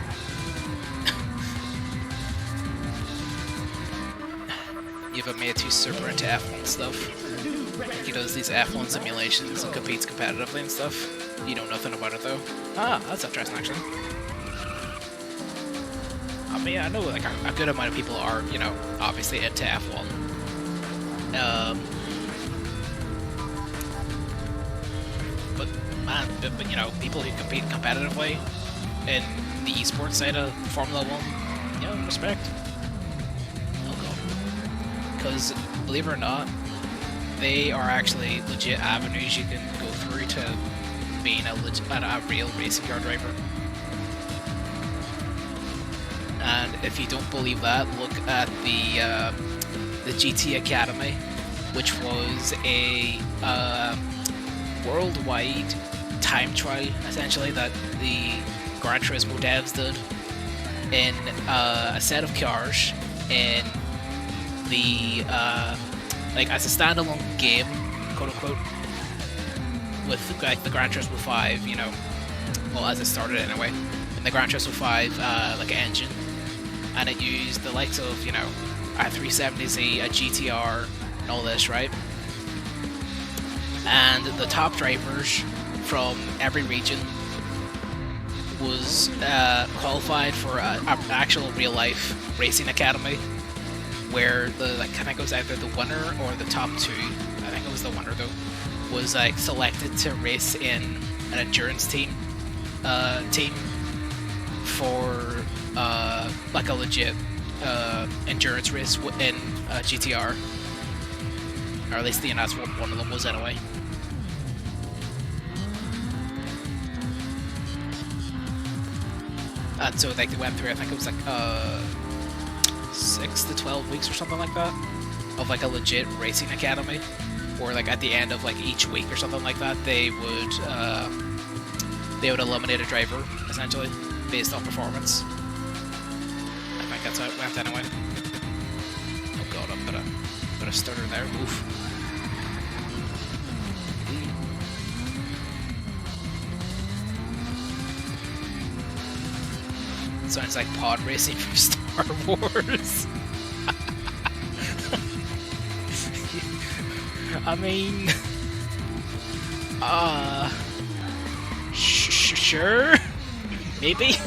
You've made too super into F1 stuff. He does these F1 simulations and competes competitively and stuff. You know nothing about it though. Ah, that's interesting actually. I mean, I know like a good amount of people are, you know, obviously into F1. man, but people who compete competitively in the esports side of Formula One, respect. Oh god, because believe it or not, they are actually legit avenues you can go through to being a real racing car driver. And if you don't believe that, look at the GT Academy, which was a worldwide time trial essentially that the Gran Turismo devs did in a set of cars in the like as a standalone game, quote unquote, with like the Gran Turismo 5, well as it started anyway, in the Gran Turismo 5 like engine, and it used the likes of a 370Z, a GTR, and all this, right? And the top drivers from every region was qualified for an actual real life racing academy, where I think it was either the winner or the top two. I think it was the winner though. Was like selected to race in an endurance team for like a legit endurance race in GTR, or at least that's what one of them was anyway. And so like they went through, I think it was like 6 to 12 weeks or something like that, of like a legit racing academy, or like at the end of like each week or something like that, they would eliminate a driver essentially based on performance. I think that's how it went anyway. Oh god, I'm gonna put a stutter there. Oof. Sounds like pod racing from Star Wars. I mean, sure, maybe.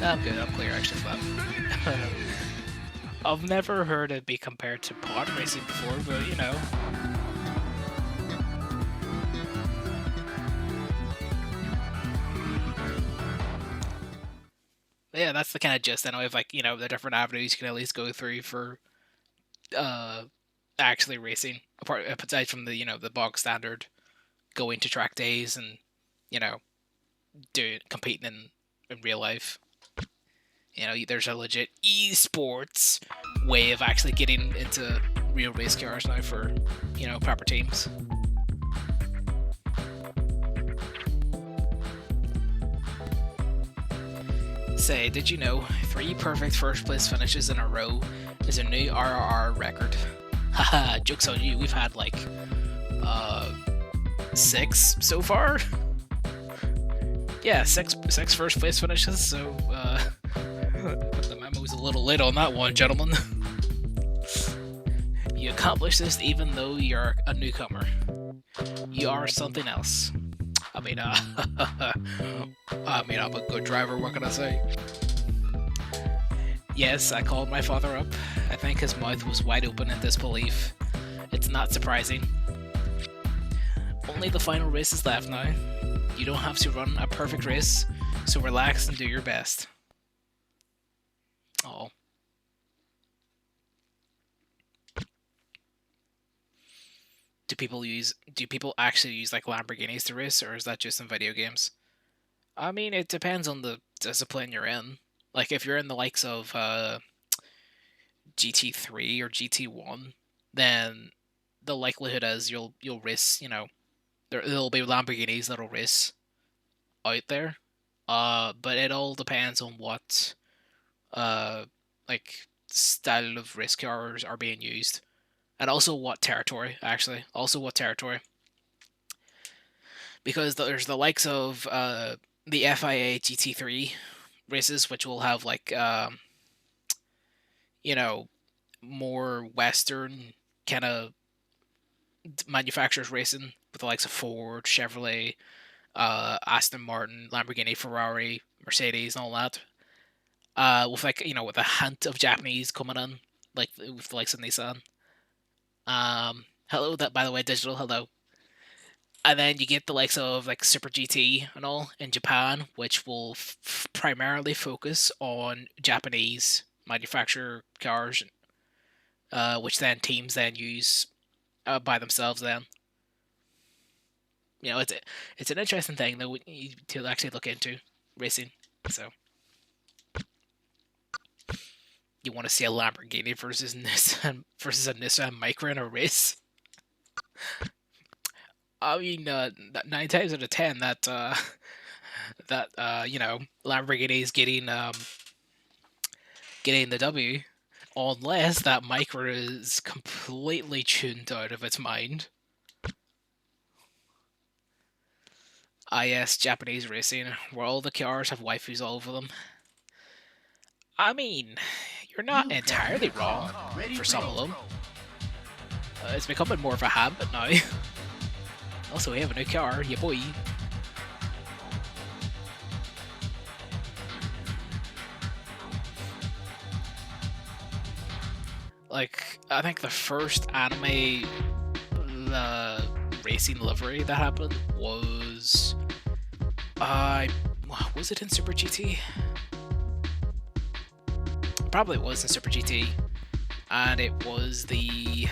I'm good. I'm clear actually for that. I've never heard it be compared to pod racing before, but yeah, that's the kind of gist. I know if like the different avenues you can at least go through for actually racing, apart aside from the the bog standard going to track days and competing in real life. There's a legit esports way of actually getting into real race cars now for proper teams. Say, did you know 3 perfect first place finishes in a row is a new RRR record? Haha, joke's on you, we've had like 6 so far? Yeah, six first place finishes, so the memo's a little late on that one, gentlemen. You accomplished this even though you're a newcomer. You are something else. I mean, I'm a good driver, what can I say? Yes, I called my father up. I think his mouth was wide open in disbelief. It's not surprising. Only the final race is left now. You don't have to run a perfect race, so relax and do your best. Oh. Do people actually use like Lamborghinis to race, or is that just in video games? I mean, it depends on the discipline you're in. Like if you're in the likes of GT3 or GT1, then the likelihood is you'll race. There'll be Lamborghinis that'll race out there. But it all depends on what like style of race cars are being used. And also what territory, actually. Also what territory. Because there's the likes of the FIA GT3 races, which will have like, more Western kind of manufacturers racing with the likes of Ford, Chevrolet, Aston Martin, Lamborghini, Ferrari, Mercedes, and all that. With like, with a hint of Japanese coming in, like with the likes of Nissan. Hello, that by the way, digital. Hello. And then you get the likes of like Super GT and all in Japan, which will primarily focus on Japanese manufacturer cars, which then teams then use by themselves. Then it's an interesting thing though to actually look into racing. So you want to see a Lamborghini versus a Nissan Micra in a race? I mean, 9 times out of 10, Lamborghini is getting the W, unless that Micra is completely tuned out of its mind. Ah, yes, Japanese racing, where all the cars have waifus all over them. I mean, you're not You've got entirely your wrong car ready for to some go. of them. It's becoming more of a habit now. Also, we have a new car, yeah boy. Like, I think the first anime racing livery that happened was was it in Super GT? Probably was in Super GT, and it was the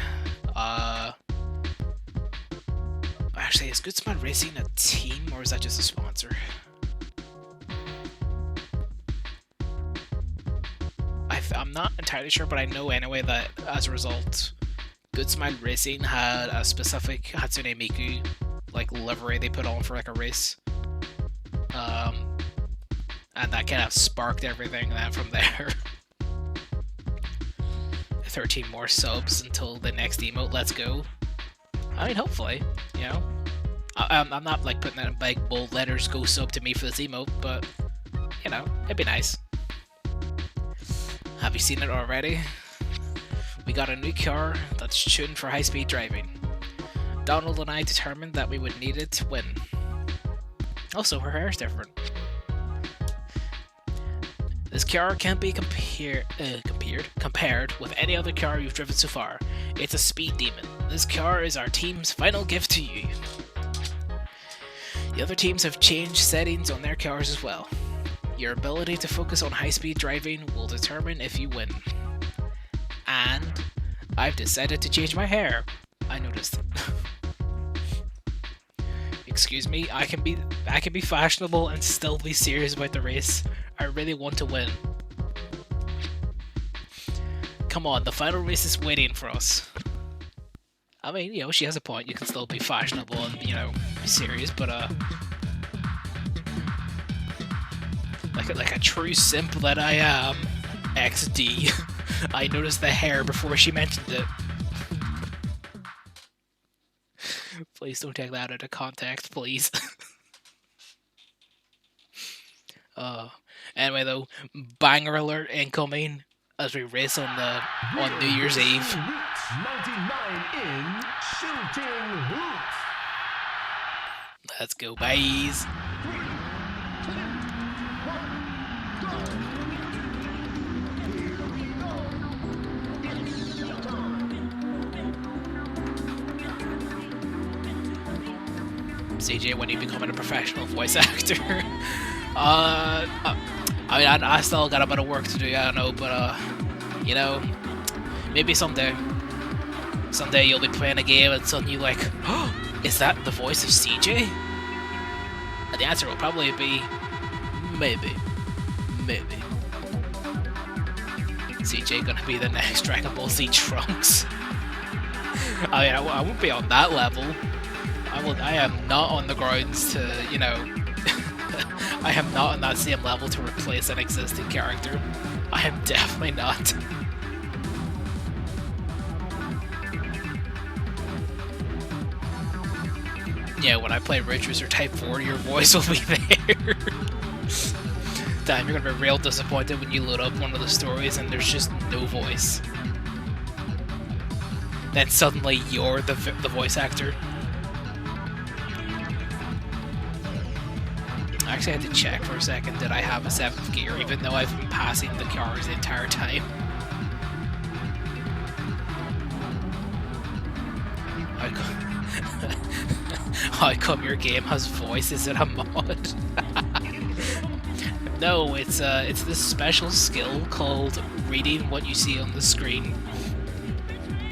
actually, is Goodsman Racing a team or is that just a sponsor? I'm not entirely sure, but I know anyway that as a result, Goodsman Racing had a specific Hatsune Miku like livery they put on for like a race, and that kind of sparked everything. And then from there, 13 more subs until the next emote. Let's go. I mean, hopefully, you know. I'm not like putting that in big bold letters. Go sub to me for this emote, but you know, it'd be nice. Have you seen it already? We got a new car that's tuned for high-speed driving. Donald and I determined that we would need it to win. Also, her hair is different. This car can't be compared with any other car you've driven so far. It's a speed demon. This car is our team's final gift to you. The other teams have changed settings on their cars as well. Your ability to focus on high-speed driving will determine if you win. And I've decided to change my hair. I noticed. Excuse me, I can be fashionable and still be serious about the race. I really want to win. Come on, the final race is waiting for us. I mean, you know, she has a point. You can still be fashionable and, you know, be serious, but like a true simp that I am, XD. I noticed the hair before she mentioned it. Please don't take that out of context, please. Anyway, though, banger alert incoming as we race on New Year's Eve. 99 in shooting hoops. Let's go, boys. 3, 2, 1, go. Here we go. It's showtime. CJ, when you becoming a professional voice actor? I mean, I still got a bit of work to do, I don't know, but you know, maybe someday you'll be playing a game and suddenly you're like, oh, is that the voice of CJ? And the answer will probably be, maybe. CJ gonna be the next Dragon Ball Z Trunks. I mean, I won't be on that level. I am not on the grounds to, you know, I am not on that same level to replace an existing character. I am definitely not. Yeah, when I play Ridge Racer Type 4, your voice will be there. Damn, you're gonna be real disappointed when you load up one of the stories and there's just no voice. Then suddenly you're the voice actor. I actually had to check for a second, did I have a 7th gear, even though I've been passing the cars the entire time. how come your game has voice? Is it a mod? No, it's this special skill called reading what you see on the screen.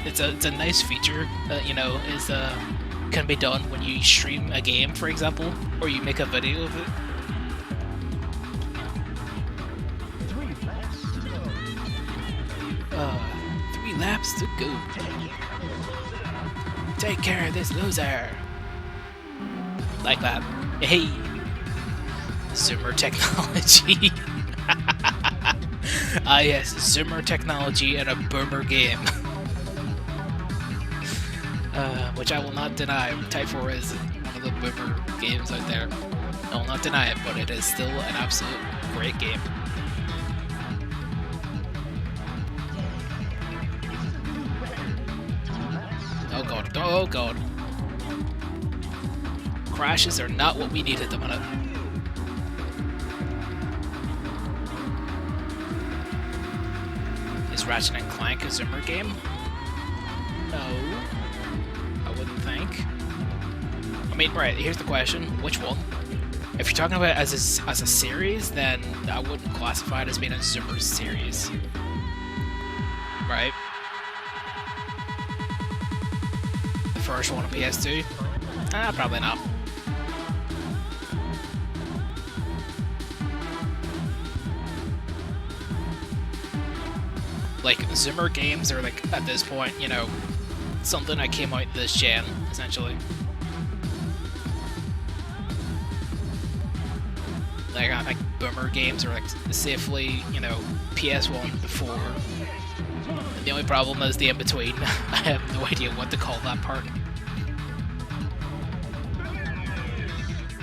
It's a nice feature that is can be done when you stream a game, for example, or you make a video of it. 3 laps to go. Take care of this loser. Like that. Hey. Zoomer technology. Ah yes, Zoomer technology in a boomer game. Which I will not deny. Type 4 is one of the boomer games out there. I will not deny it, but it is still an absolute great game. Oh god, oh god. Crashes are not what we need at the minute. Is Ratchet and Clank a Zoomer game? No. I wouldn't think. I mean, right, here's the question. Which one? If you're talking about it as a series, then I wouldn't classify it as being a Zoomer series. Right? The first one on PS2? Probably not. Like, Zoomer games are, like, at this point, something that came out this gen, essentially. Like, I think boomer games are, like, safely, PS1 before. And the only problem is the in-between. I have no idea what to call that part.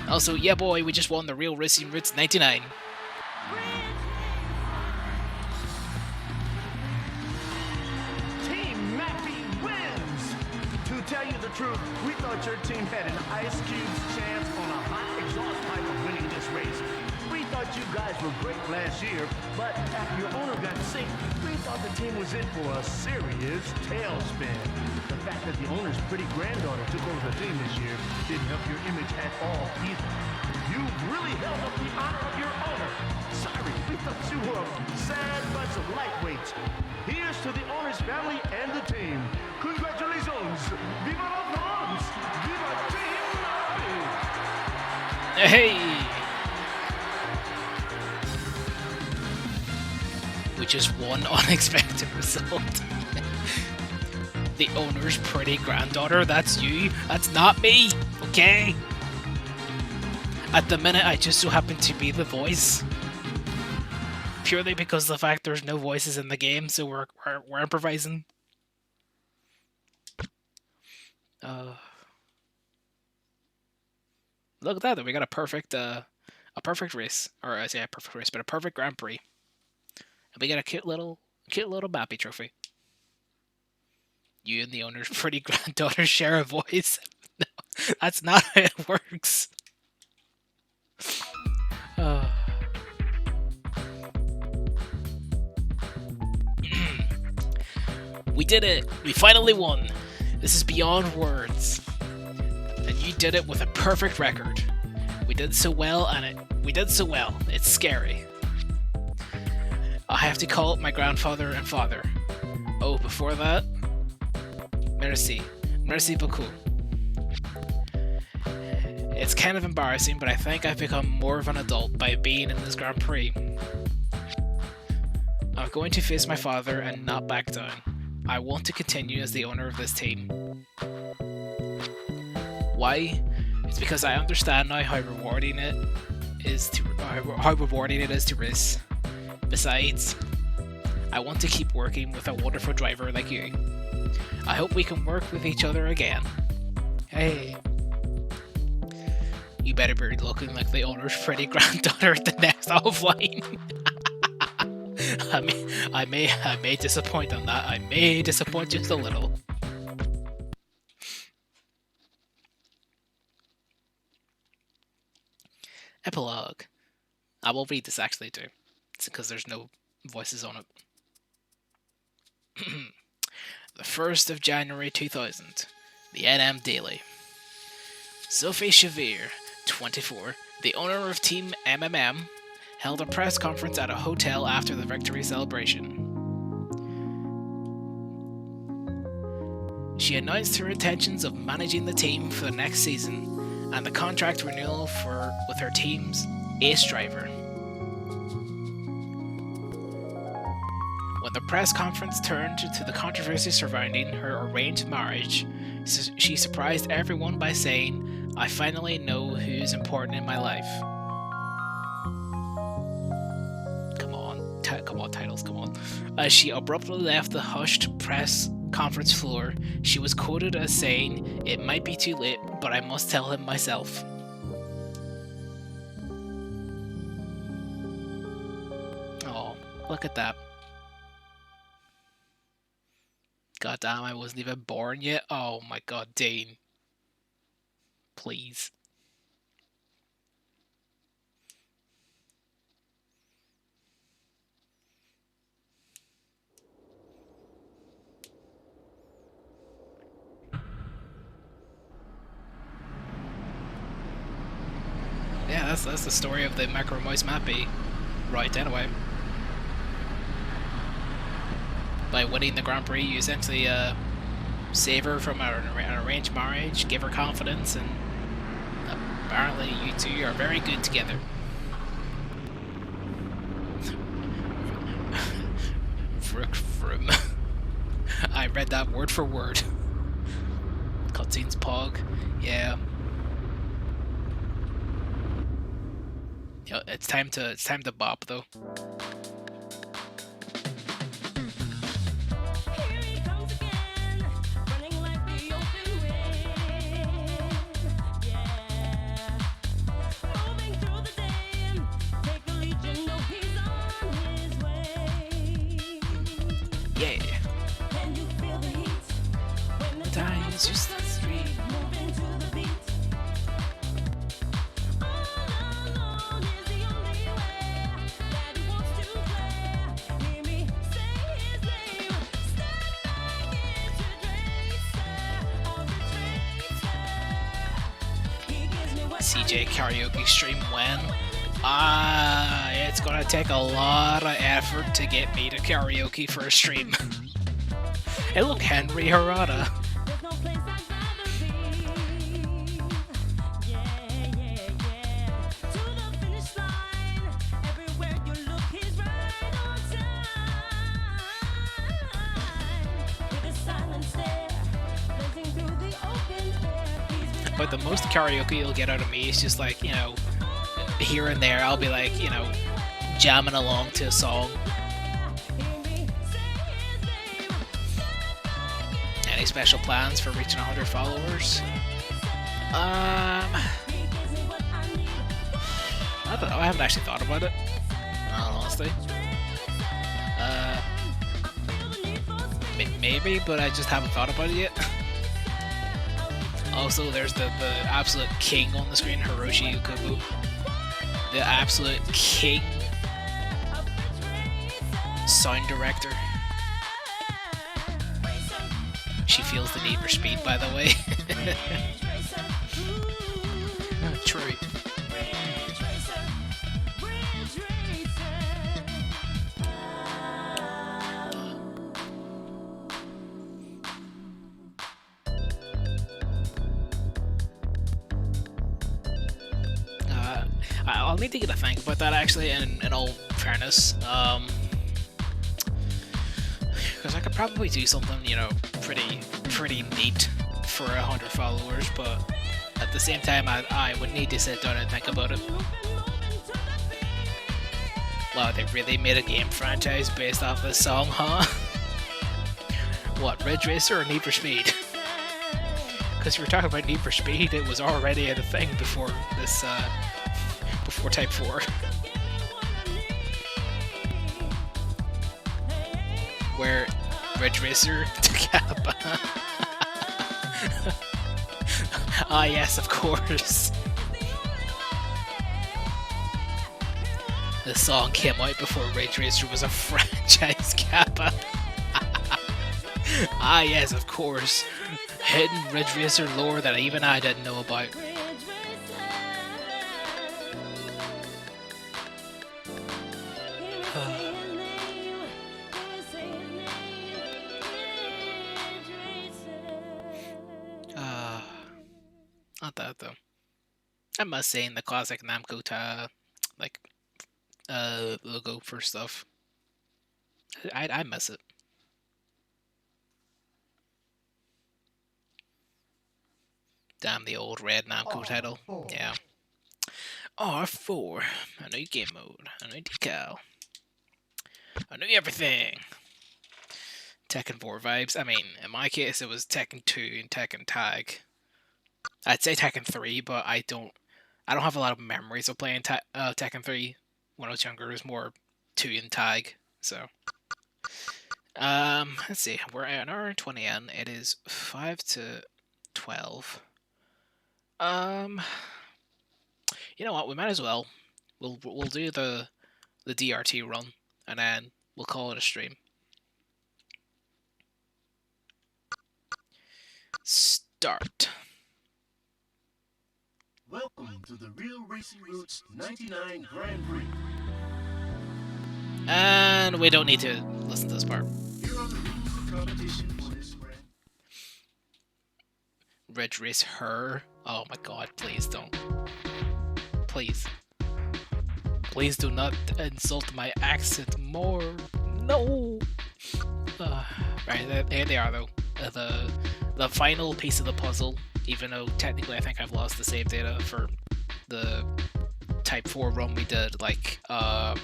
Also, yeah boy, we just won the Real Racing Roots 99. Team Mappy wins! To tell you the truth, we thought your team had an Ice Cube's chance on a hot exhaust pipe of winning this race. We thought you guys were great last year, but after your owner got sick, we thought the team was in for a serious tailspin. The fact that the owner's pretty granddaughter took over the team this year didn't help your image at all either. You really held up the honor of your owner. Sorry, we thought you were a sad bunch of lightweights. Here's to the owner's family and the team. Congratulations! Viva la France! Viva Team Mappy! Hey! We just won unexpected result. The owner's pretty granddaughter, that's you. That's not me, okay? At the minute, I just so happen to be the voice. Purely because of the fact there's no voices in the game, so we're improvising. Look at that! We got a perfect race, or I say a perfect race, but a perfect Grand Prix. And we got a cute little Mappy trophy. You and the owner's pretty granddaughter share a voice. No, that's not how it works. We did it! We finally won! This is beyond words. And you did it with a perfect record. We did so well, it's scary. I have to call up my grandfather and father. Oh, before that, merci beaucoup. It's kind of embarrassing, but I think I've become more of an adult by being in this Grand Prix. I'm going to face my father and not back down. I want to continue as the owner of this team. Why? It's because I understand now how rewarding it is to race. Besides, I want to keep working with a wonderful driver like you. I hope we can work with each other again. Hey. You better be looking like the owner's pretty granddaughter at the next offline. I may disappoint on that. I may disappoint just a little. Epilogue. I will read this actually too. It's because there's no voices on it. The 1st of January 2000. The NM Daily. Sophie Chavir, 24, the owner of Team MMM, held a press conference at a hotel after the victory celebration. She announced her intentions of managing the team for the next season and the contract renewal with her team's ace driver. When the press conference turned to the controversy surrounding her arranged marriage, she surprised everyone by saying, "I finally know who's important in my life." Come on, titles, come on. As she abruptly left the hushed press conference floor, she was quoted as saying, "It might be too late, but I must tell him myself." Oh, look at that. God damn, I wasn't even born yet. Oh my god, Dane. Please. Yeah, that's the story of the Micro Mouse Mappy. Right, anyway. By winning the Grand Prix, you essentially save her from an arranged marriage, give her confidence, and apparently you two are very good together. Vroom. I read that word for word. Cutscenes pog. Yeah. It's time to bop though. Yeah. Time's just the street. CJ karaoke stream when? It's gonna take a lot of effort to get me to karaoke for a stream. Hey look, Henry Harada. But the most karaoke you'll get out of me is just like, you know, here and there I'll be like, you know, jamming along to a song. Any special plans for reaching 100 followers? I don't know, I haven't actually thought about it, honestly. Maybe, but I just haven't thought about it yet. Also, there's the absolute king on the screen, Hiroshi Ukubo. The absolute king sound director. She feels the need for speed, by the way. True. I'll need to get a think about that actually, in all fairness. Because I could probably do something, you know, pretty neat for 100 followers, but at the same time, I would need to sit down and think about it. Wow, they really made a game franchise based off this song, huh? What, Ridge Racer or Need for Speed? Because we were talking about Need for Speed, it was already a thing before this, before Type 4. Where Ridge Racer took up. Ah, yes, of course. The song came out before Ridge Racer was a franchise, Kappa. Ah, yes, of course. Hidden Ridge Racer lore that even I didn't know about. though. I must say, in the classic Namco like logo for stuff, I miss it. Damn the old red Namco title. Yeah. R4. A new game mode. A new decal. A new everything. Tekken 4 vibes. I mean, in my case, it was Tekken 2 and Tekken Tag. I'd say Tekken 3, but I don't have a lot of memories of playing Tekken 3 when I was younger. It was more 2 and Tag. So, let's see. We're at an hour and 20 in. It is 5 to 12. You know what? We might as well. We'll do the DRT run, and then we'll call it a stream. Start. Welcome to the Real Racing Roots 99 Grand Prix. And we don't need to listen to this part. Here are the rules of competition for this Grand Ridge Race her. Oh my god, please don't. Please. Please do not insult my accent more. No! Right, here they are though. The final piece of the puzzle, even though technically I think I've lost the save data for the Type 4 run we did like a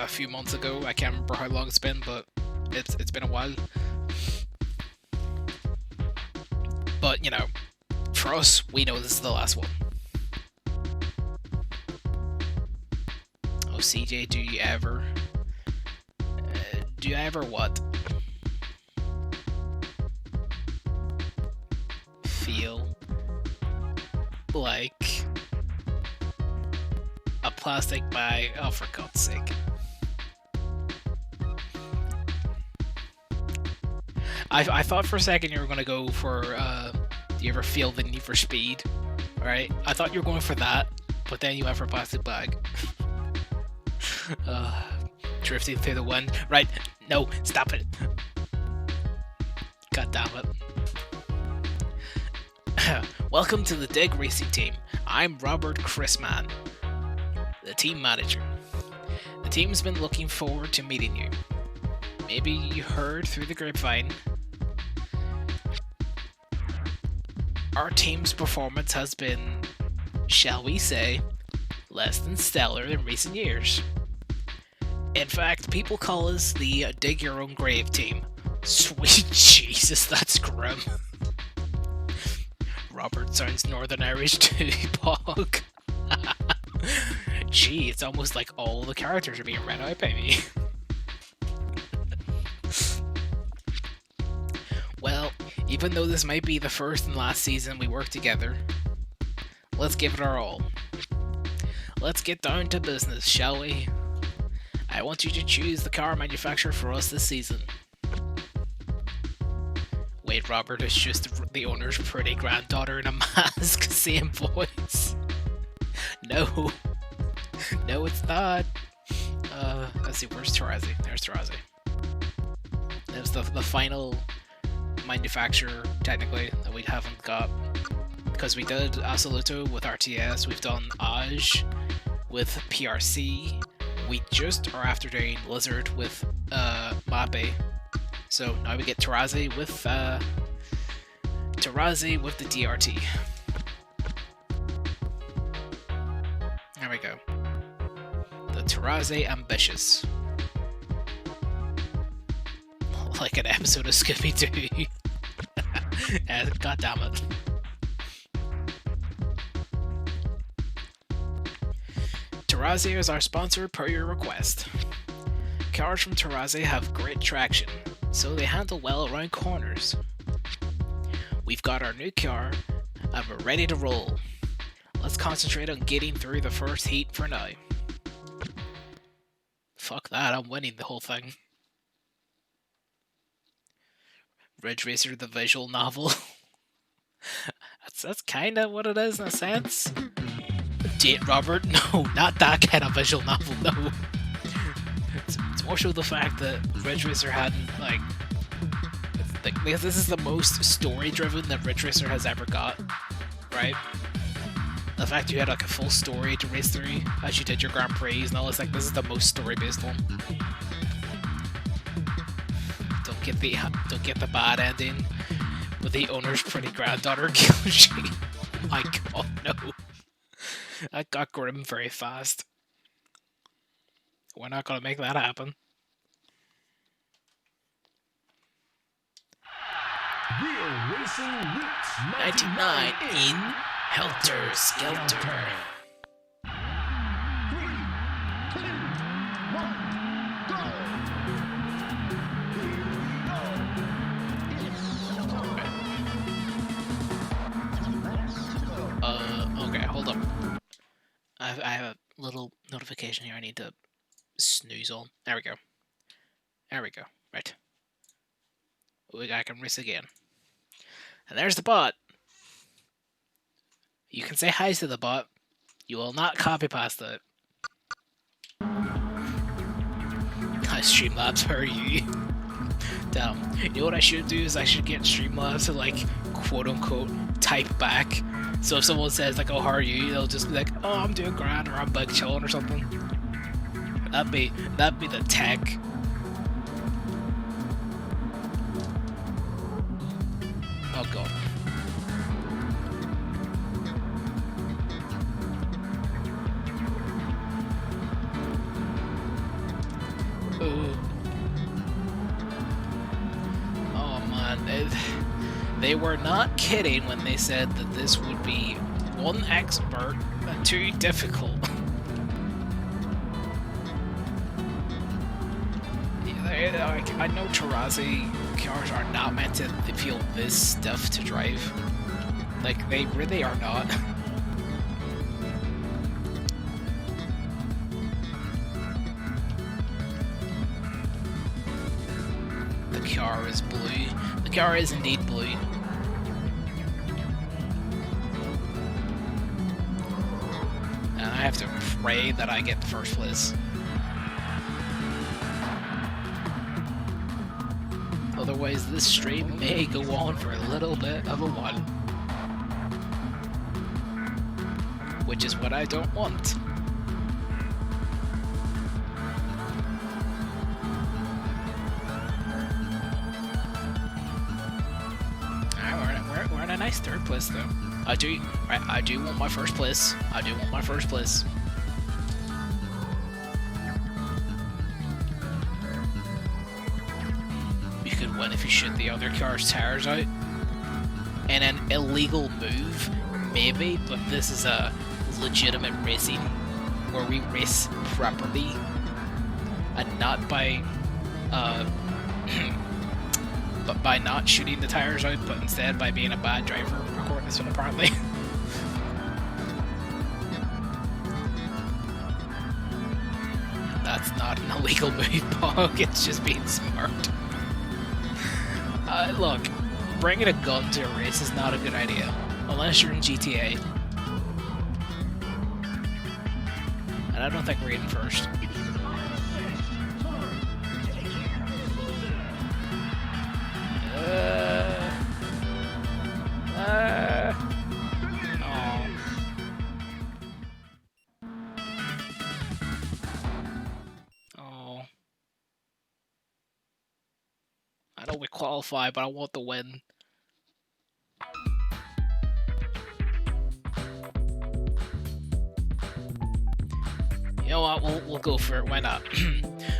few months ago. I can't remember how long it's been, but it's been a while. But, you know, for us, we know this is the last one. Oh, CJ, do you ever what? Feel like a plastic bag? Oh, for God's sake. I thought for a second you were going to go for, do you ever feel the need for speed? Alright, I thought you were going for that, but then you went for plastic bag. Drifting through the wind. Right, no, stop it. God damn it. Welcome to the Dig Racing team. I'm Robert Chrisman, the team manager. The team's been looking forward to meeting you. Maybe you heard through the grapevine. Our team's performance has been, shall we say, less than stellar in recent years. In fact, people call us the Dig Your Own Grave team. Sweet Jesus, that's grim. Robert sounds Northern Irish too, Pog. Gee, it's almost like all the characters are being read out by me. Well, even though this might be the first and last season we work together, let's give it our all. Let's get down to business, shall we? I want you to choose the car manufacturer for us this season. Wait, Robert, it's just the owner's pretty granddaughter in a mask, same voice. No. No, it's not. Let's see, where's Tarazi? There's Tarazi. There's the final manufacturer, technically, that we haven't got. Because we did Absoluto with RTS, we've done Aj with PRC, we just are after doing Lizard with Mappy. So now we get Tarazi with the DRT. There we go. The Tarazi Ambitious. Like an episode of Scooby-Doo. God damn it. Tarazi is our sponsor per your request. Cars from Tarazi have great traction, so they handle well around corners. We've got our new car, and we're ready to roll. Let's concentrate on getting through the first heat for now. Fuck that, I'm winning the whole thing. Ridge Racer the visual novel. that's kind of what it is in a sense. Date Robert? No, not that kind of visual novel, no. It's more so the fact that Ridge Racer hadn't, like... Because this is the most story-driven that Ridge Racer has ever got, right? The fact you had like a full story to race through as you did your Grand Prix and all, it's like this is the most story-based one. Don't get the bad ending with the owner's pretty granddaughter killing you. My god, no. That got grim very fast. We're not gonna make that happen. Real Racing Roots 99 in Helter Skelter. Okay, hold up. I have a little notification here I need to snooze on. There we go. There we go. Right. I can race again. And there's the bot. You can say hi to the bot. You will not copy past it. Hi, Streamlabs, how are you? Damn. You know what I should do is I should get Streamlabs to like quote unquote type back. So if someone says like, oh, how are you? They'll just be like, oh, I'm doing grand, or I'm bug chilling or something. That'd be the tech. Oh god. Oh man, they were not kidding when they said that this would be 1 expert and 2 difficult. I know Tarazi cars are not meant to feel this stiff to drive. Like, they really are not. The car is blue. The car is indeed blue. And I have to pray that I get the first place. Otherwise, this stream may go on for a little bit of a while. Which is what I don't want. Alright, we're in a nice 3rd place though. I do want my first place. I do want my first place. Win if you shoot the other car's tires out. In an illegal move, maybe, but this is a legitimate racing where we race properly and not by but by not shooting the tires out, but instead by being a bad driver, according to this one apparently. That's not an illegal move, Pog, it's just being smart. Look, bringing a gun to a race is not a good idea, unless you're in GTA. And I don't think we're getting first. I know we qualify, but I want the win. You know what? We'll go for it. Why not?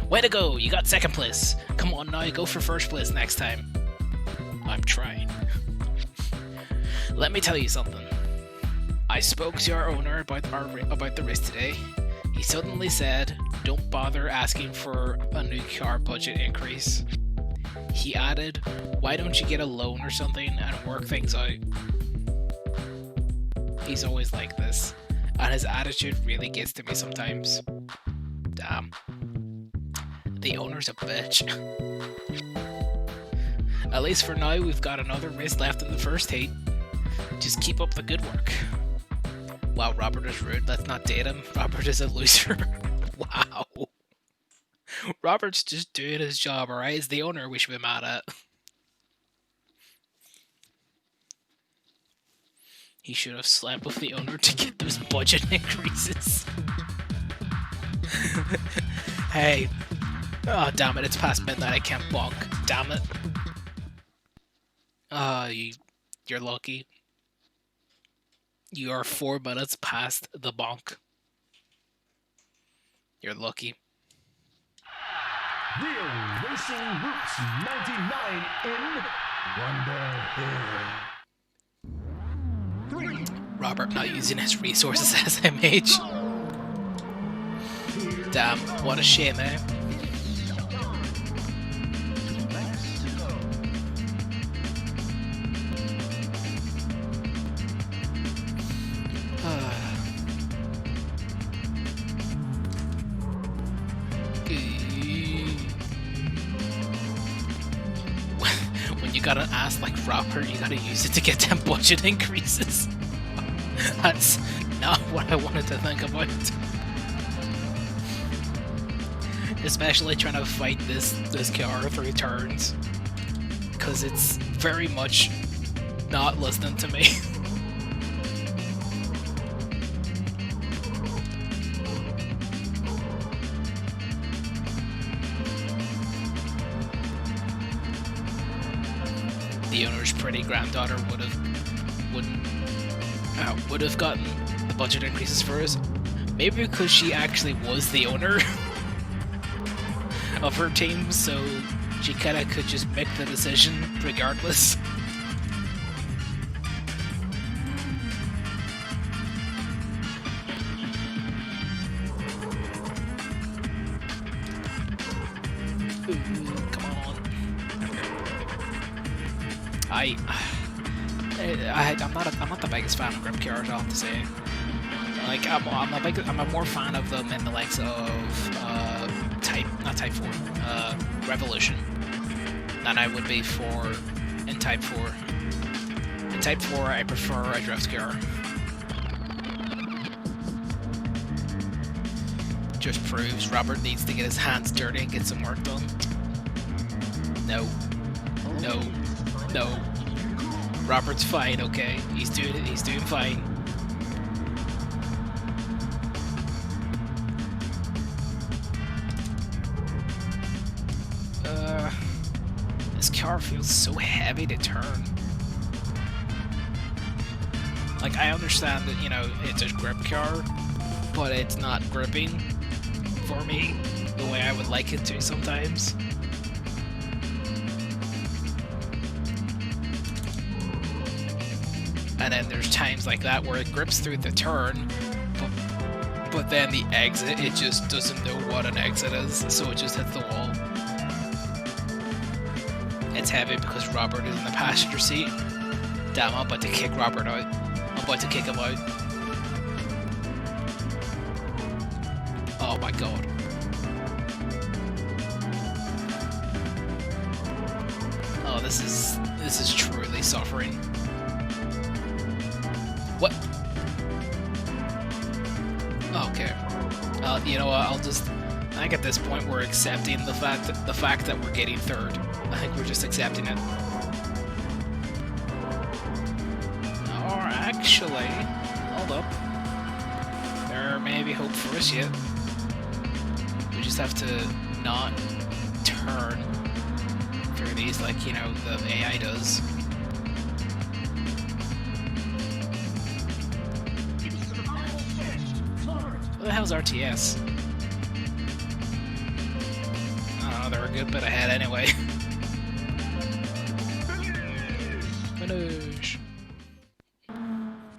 Way to go! You got 2nd place. Come on now, go for 1st place next time. I'm trying. Let me tell you something. I spoke to our owner about the race today. He suddenly said, "Don't bother asking for a new car budget increase." He added, "Why don't you get a loan or something and work things out?" He's always like this, and his attitude really gets to me sometimes. Damn. The owner's a bitch. At least for now, we've got another race left in the first heat. Just keep up the good work. Wow, Robert is rude. Let's not date him. Robert is a loser. Wow. Robert's just doing his job, alright? It's the owner we should be mad at. He should have slept with the owner to get those budget increases. Hey. Oh, damn it, it's past midnight, I can't bonk. Damn it. You're lucky. You are 4 minutes past the bonk. You're lucky. Real Racing Roots 99 in Wonder Hill. 3. Robert not using his resources as MH. Damn, what a shame, eh? When you got an ass like Robert, you gotta use it to get them budget increases. That's not what I wanted to think about. Especially trying to fight this car through turns. Because it's very much not listening to me. The owner's pretty granddaughter would have gotten the budget increases for us. Maybe because she actually was the owner of her team, so she kinda could just make the decision regardless. Ooh, come on. I'm not the biggest fan of grip cars, I'll have to say. Like I'm a more fan of them in the likes of Type 4, Revolution, than I would be in Type 4. In Type 4, I prefer a drift car. Just proves Robert needs to get his hands dirty and get some work done. No. No. No. Robert's fine, okay? He's doing fine. This car feels so heavy to turn. Like, I understand that, you know, it's a grip car, but it's not gripping for me the way I would like it to sometimes. And then there's times like that where it grips through the turn, but then the exit, it just doesn't know what an exit is, so it just hits the wall. It's heavy because Robert is in the passenger seat. Damn, I'm about to kick Robert out. I'm about to kick him out. Oh my god. Oh, this is truly suffering. What? Okay. You know what? I think at this point we're accepting the fact that we're getting third. I think we're just accepting it. Or actually, hold up. There may be hope for us yet. We just have to not turn through these like, you know, the AI does. What the hell's RTS? I don't know, they're a good bit ahead anyway. Finish.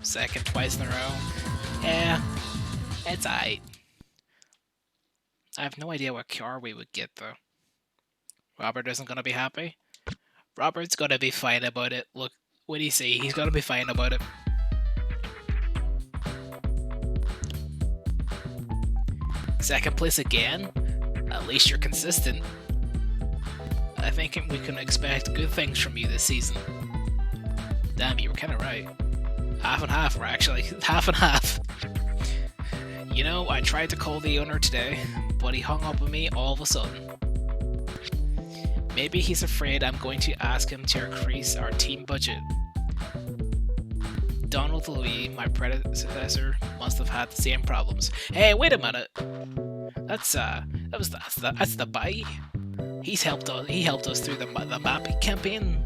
Second twice in a row. Yeah, it's aight. I have no idea what car we would get though. Robert isn't gonna be happy. Robert's gonna be fine about it. Look, what do you see? He's gonna be fine about it. Second place again? At least you're consistent. I think we can expect good things from you this season. Damn, you were kinda right. Half and half, we're actually. Half and half. You know, I tried to call the owner today, but he hung up on me all of a sudden. Maybe he's afraid I'm going to ask him to increase our team budget. Donald Louis, my predecessor, must have had the same problems. Hey, wait a minute. That's the guy. He helped us through the Mappy campaign.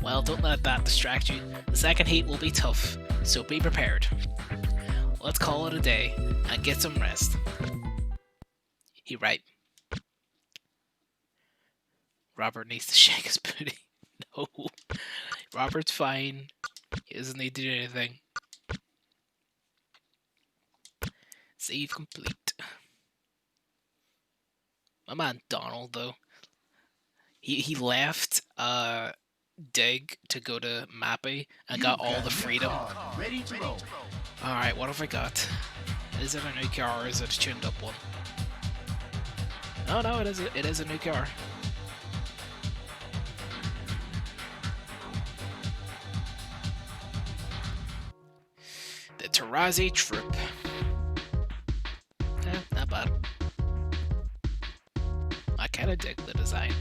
Well, don't let that distract you. The second heat will be tough, so be prepared. Let's call it a day and get some rest. He right. Robert needs to shake his booty. No. Robert's fine. He doesn't need to do anything. Save complete. My man Donald, though. He left Dig to go to Mappy and got all the freedom. Ready to roll. Alright, what have I got? Is it a new car or is it a tuned up one? Oh no, it is a new car. The Tarazi Troop. Not bad. I kinda dig the design.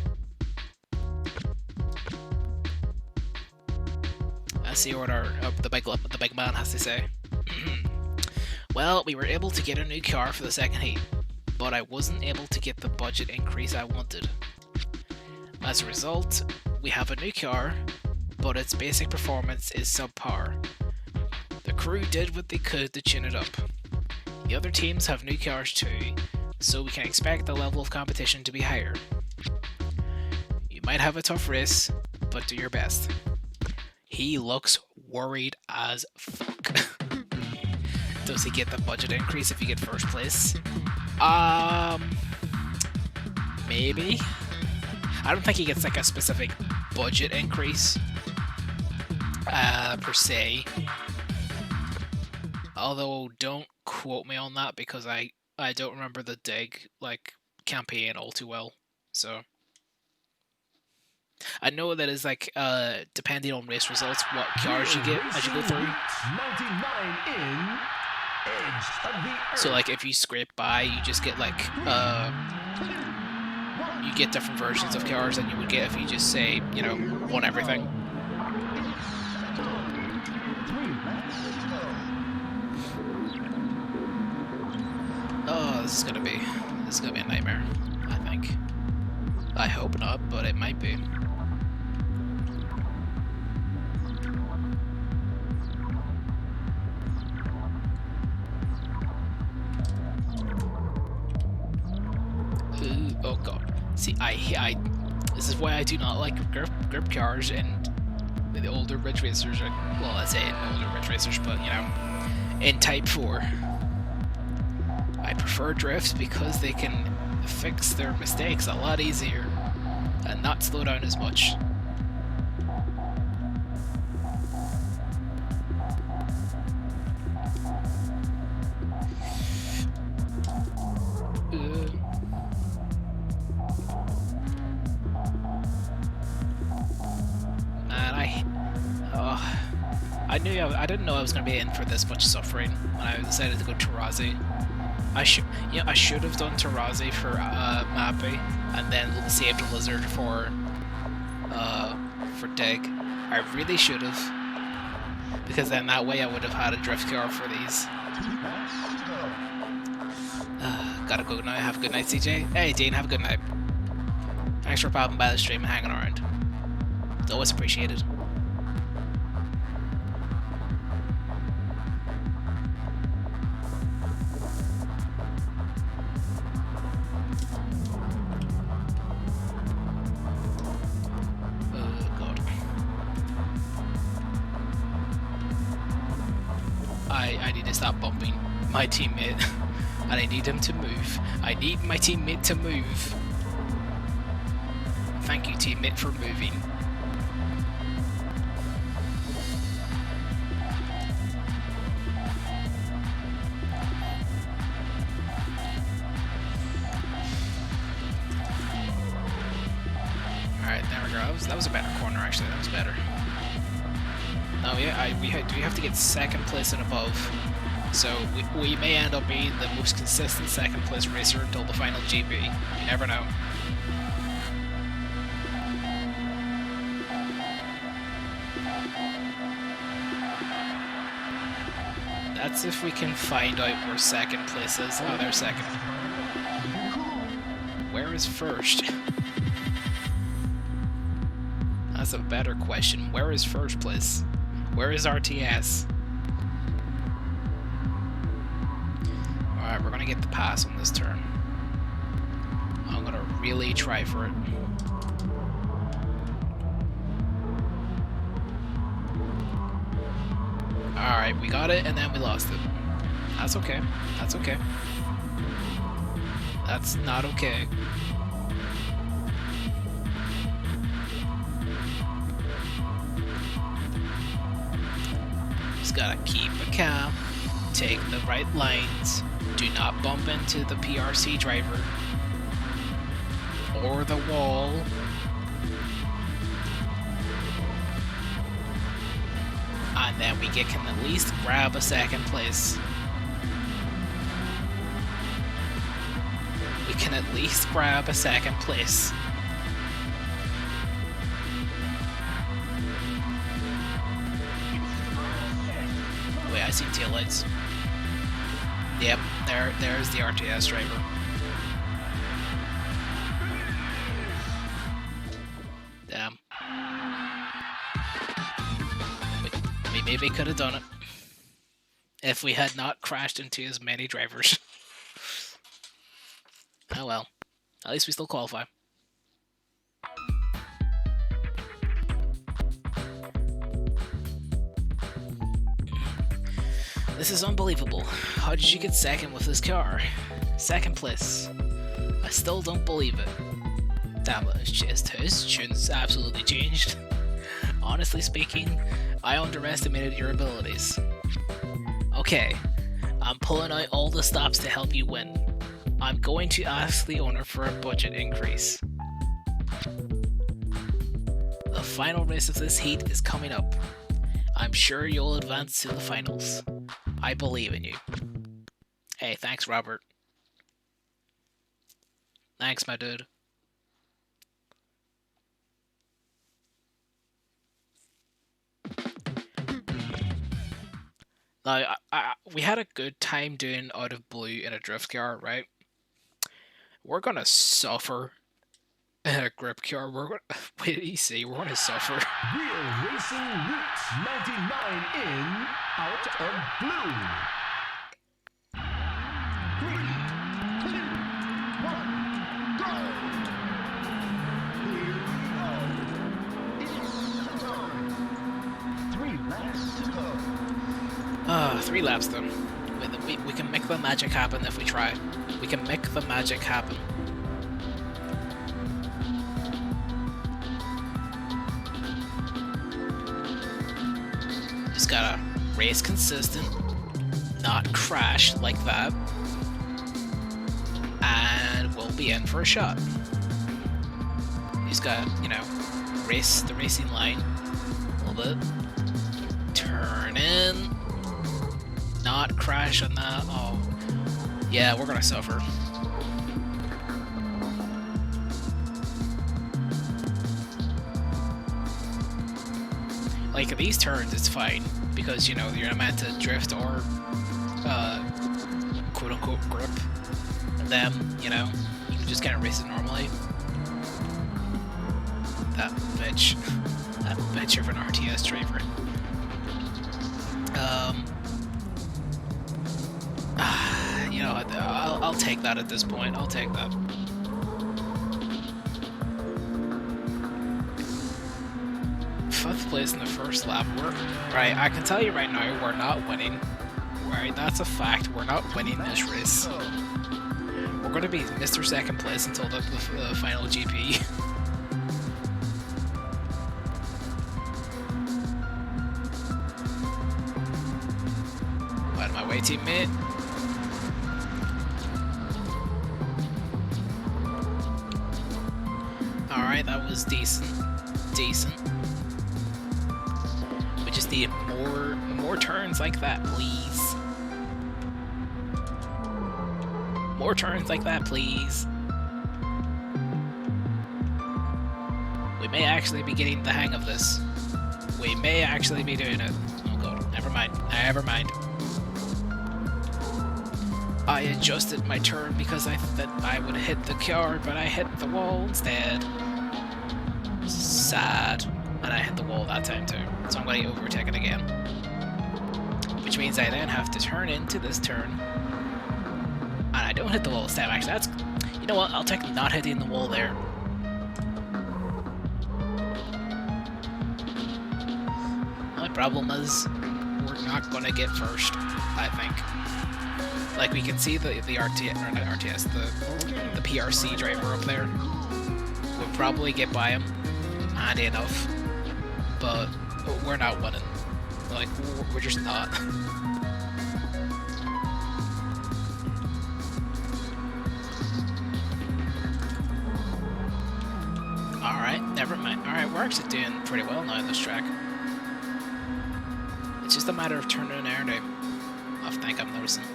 Let's see what the big man has to say. Well, we were able to get a new car for the second heat, but I wasn't able to get the budget increase I wanted. As a result, we have a new car, but its basic performance is subpar. The crew did what they could to tune it up. The other teams have new cars too, so we can expect the level of competition to be higher. You might have a tough race, but do your best. He looks worried as fuck. Does he get the budget increase if you get first place? Maybe. I don't think he gets like a specific budget increase, per se. Although, don't quote me on that because I don't remember the Dig like campaign all too well. So I know that is like depending on race results, what cars you get as you go through. 99 in Edge of the Earth. So like if you scrape by, you just get like you get different versions of cars than you would get if you just say, you know, won everything. Oh, this is gonna be a nightmare, I think. I hope not, but it might be. Ooh, oh god. See, I this is why I do not like grip cars and the older Ridge Racers, or, well, let's say older Ridge Racers, but you know, in Type 4. I prefer drifts because they can fix their mistakes a lot easier and not slow down as much. I didn't know I was going to be in for this much suffering when I decided to go Tarazi. I should have done Tarazi for Mappy and then saved Lizard for Dig. I really should have, because then that way I would have had a drift car for these. Gotta go now. Have a good night, CJ. Hey, Dean. Have a good night. Thanks for popping by the stream and hanging around. It's always appreciated. I need to stop bumping my teammate, and I need him to move. I need my teammate to move. Thank you, teammate, for moving. Alright, there we go. That was a better corner, actually. That was better. Oh yeah, we have to get second place and above, so we may end up being the most consistent second place racer until the final GP. You never know. That's if we can find out where second place is. Oh, there's second. Where is first? That's a better question. Where is first place? Where is RTS? Alright, we're gonna get the pass on this turn. I'm gonna really try for it. Alright, we got it and then we lost it. That's okay. That's okay. That's not okay. Just gotta keep it calm, take the right lines, do not bump into the PRC driver or the wall. And then we can at least grab a second place. We can at least grab a second place. Wait, I see taillights. Yep, there's the RTS driver. Damn. We maybe could have done it if we had not crashed into as many drivers. Oh well. At least we still qualify. This is unbelievable. How did you get second with this car? Second place. I still don't believe it. Damn it, it's just his tune's absolutely changed. Honestly speaking, I underestimated your abilities. Okay, I'm pulling out all the stops to help you win. I'm going to ask the owner for a budget increase. The final race of this heat is coming up. I'm sure you'll advance to the finals. I believe in you. Hey, thanks, Robert. Thanks, my dude. Now, we had a good time doing Out of Blue in a drift car, right? We're gonna suffer in a grip car. We're gonna, wait till you see, we're gonna suffer. Real Racing Roots 99 in Out of Blue. 3, 2, 1, go! Here we go. It's time. 3 laps to go. 3 laps then. We can make the magic happen if we try. We can make the magic happen. Just gotta race consistent, not crash like that, and we'll be in for a shot. You just gotta, you know, race the racing line a little bit, turn in, not crash on that. Oh, yeah, we're gonna suffer. Like, these turns, it's fine, because, you know, you're not meant to drift or, quote-unquote, grip them, you know? You can just kind of race it normally. That bitch of an RTS driver. You know, I'll take that at this point. I'll take that. Fifth place in the first lap. Right, I can tell you right now, we're not winning. Right, that's a fact. We're not winning this race. We're going to be Mr. Second Place until the final GP. Out of my way, teammate. Alright, that was decent. Decent. We just need more turns like that, please. More turns like that, please. We may actually be getting the hang of this. We may actually be doing it. Oh god, never mind. Never mind. I adjusted my turn because I thought I would hit the car, but I hit the wall instead. Sad. And I hit the wall that time too. So I'm going to overtake it again. Which means I then have to turn into this turn. And I don't hit the wall this time, actually. That's... You know what? I'll take not hitting the wall there. My problem is, we're not going to get first, I think. Like, we can see the RTS, or not RTS, the PRC driver up there. We'll probably get by him, handy enough, but we're not winning. Like, we're just not. Alright, never mind. Alright, we're actually doing pretty well now on this track. It's just a matter of turning an air now, I think I'm noticing.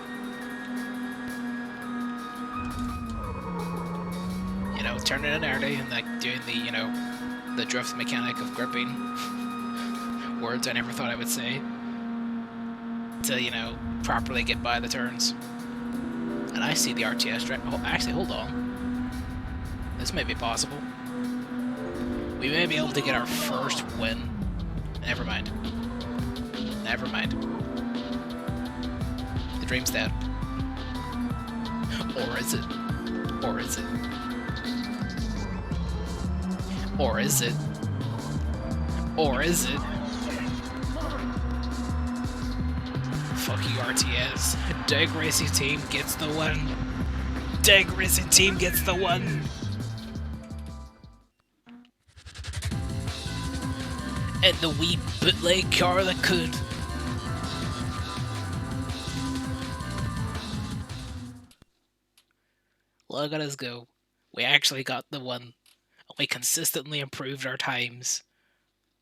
You know, turning an air day and like doing the, you know, the drift mechanic of gripping. Words I never thought I would say. To, you know, properly get by the turns. And I see the RTS drive. Oh, actually, hold on. This may be possible. We may be able to get our first win. Never mind. Never mind. The dream's dead. Or is it? Or is it? Or is it? Or is it? Fuck you, RTS. Dig Racing Team gets the win. Dig Racing Team gets the win. And the wee bootleg car that could. Look at us go. We actually got the win. We consistently improved our times.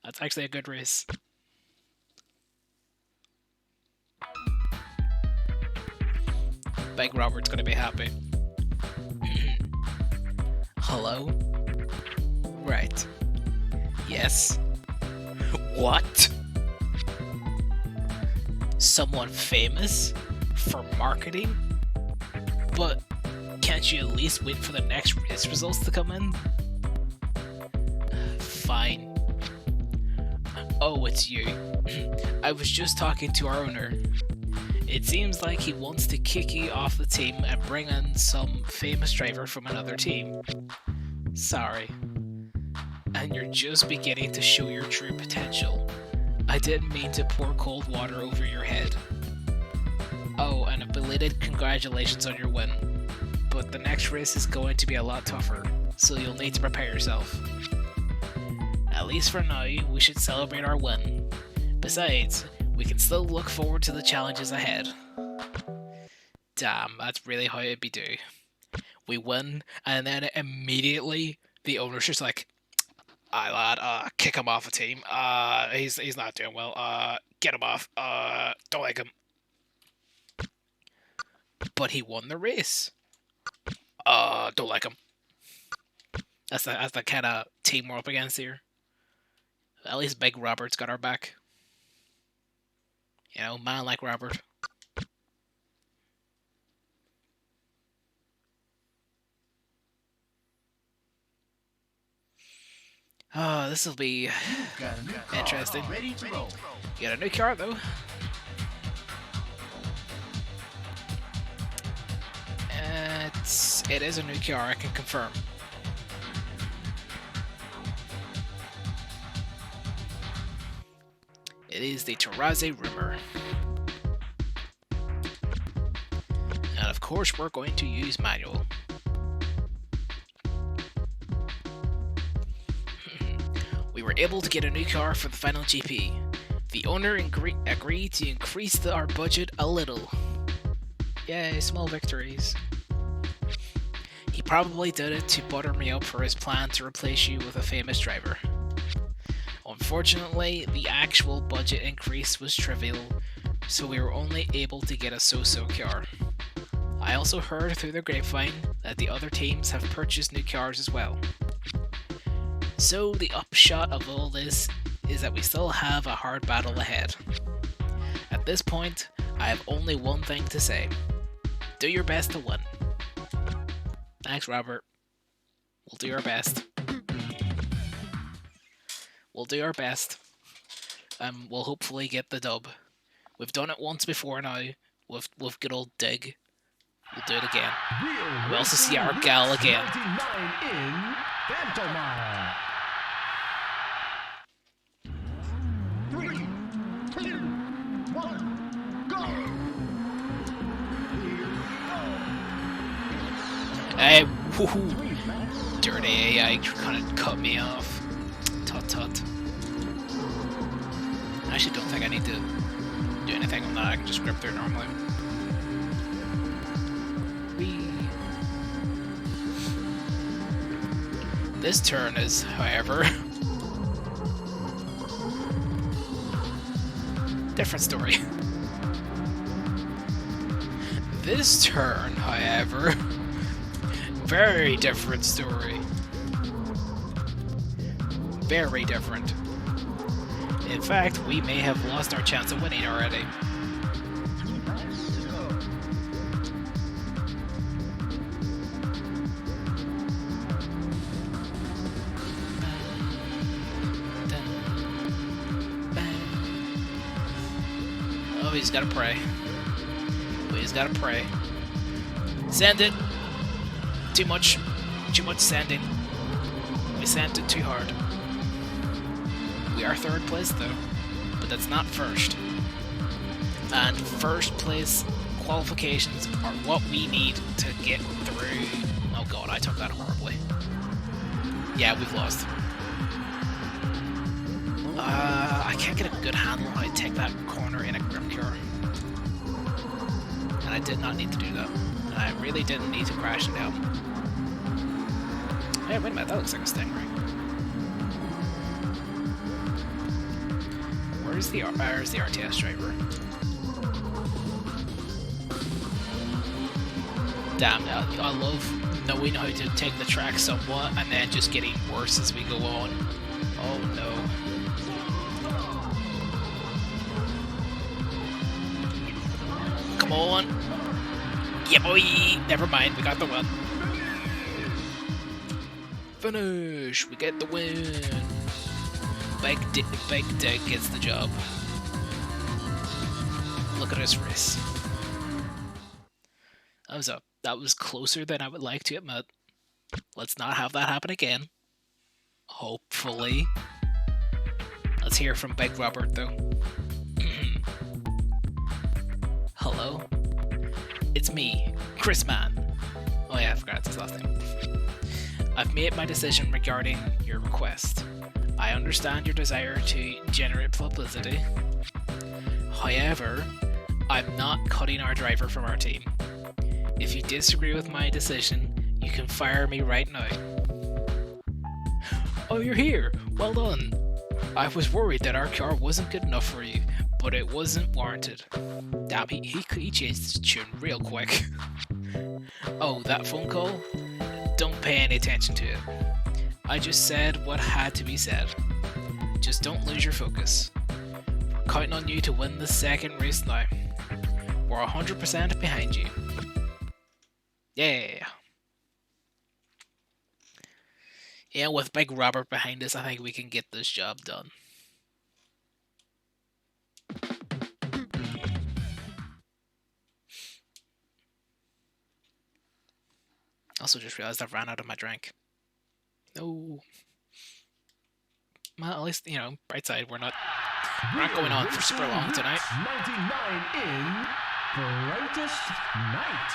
That's actually a good race. Big Robert's gonna be happy. Hello? Right. Yes. What? Someone famous? For marketing? But can't you at least wait for the next race results to come in? Fine. Oh, it's you. I was just talking to our owner. It seems like he wants to kick you off the team and bring in some famous driver from another team. Sorry. And you're just beginning to show your true potential. I didn't mean to pour cold water over your head. Oh, and a belated congratulations on your win. But the next race is going to be a lot tougher, so you'll need to prepare yourself. At least for now, we should celebrate our win. Besides, we can still look forward to the challenges ahead. Damn, that's really how it'd be do. We win, and then immediately the owner's just like, aye lad, kick him off the team. He's not doing well. Get him off. Don't like him. But he won the race. Don't like him. That's the kind of team we're up against here. At least Big Robert's got our back. You know, man like Robert. Oh, this will be interesting. You got a new car though. It is a new car, I can confirm. It is the Taraze Rimmer. And of course we're going to use manual. We were able to get a new car for the final GP. The owner agreed to increase our budget a little. Yay, small victories. He probably did it to butter me up for his plan to replace you with a famous driver. Unfortunately, the actual budget increase was trivial, so we were only able to get a so-so car. I also heard through the grapevine that the other teams have purchased new cars as well. So the upshot of all this is that we still have a hard battle ahead. At this point, I have only one thing to say. Do your best to win. Thanks, Robert. We'll do our best. We'll do our best. We'll hopefully get the dub. We've done it once before now with good old Dig. We'll do it again. We also see our gal again. 99 in Pantomime. 3, 2, 1, go! Hey, woohoo! Dirty AI kind of cut me off. Tut tut. I actually don't think I need to do anything on that. I can just grip through it normally. Whee. This turn is, however, different story. This turn, however, very different story. Very different. In fact, we may have lost our chance of winning already. Oh, he's gotta pray. He's gotta pray. Sand it! Too much sanding. We sanded too hard. We are third place though, but that's not first. And first place qualifications are what we need to get through. Oh god, I took that horribly. Yeah, we've lost. I can't get a good handle on how to take that corner in a Grim Cure. And I did not need to do that. And I really didn't need to crash it down. Hey, wait a minute, that looks like a Stingray. Where's the RTS driver? Damn, I love knowing how to take the track somewhat and then just getting worse as we go on. Oh no. Come on. Yeah boy! Never mind, we got the win. Finish! We get the win! Big Dig gets the job. Look at this race. That was closer than I would like to admit. Let's not have that happen again. Hopefully. Let's hear from Big Robert though. Hello? It's me, Chris Man. Oh yeah, I forgot it's his last name. I've made my decision regarding your request. I understand your desire to generate publicity. However, I'm not cutting our driver from our team. If you disagree with my decision, you can fire me right now. Oh, you're here! Well done! I was worried that our car wasn't good enough for you, but it wasn't warranted. Damn, he changed his tune real quick. Oh, that phone call? Don't pay any attention to it. I just said what had to be said. Just don't lose your focus. We're counting on you to win the second race now. We're 100% behind you. Yeah. Yeah, with Big Robert behind us, I think we can get this job done. Also just realized I've ran out of my drink. No. Well, at least, you know, bright side, we're not going on for super long tonight. 99 in Brightest Night.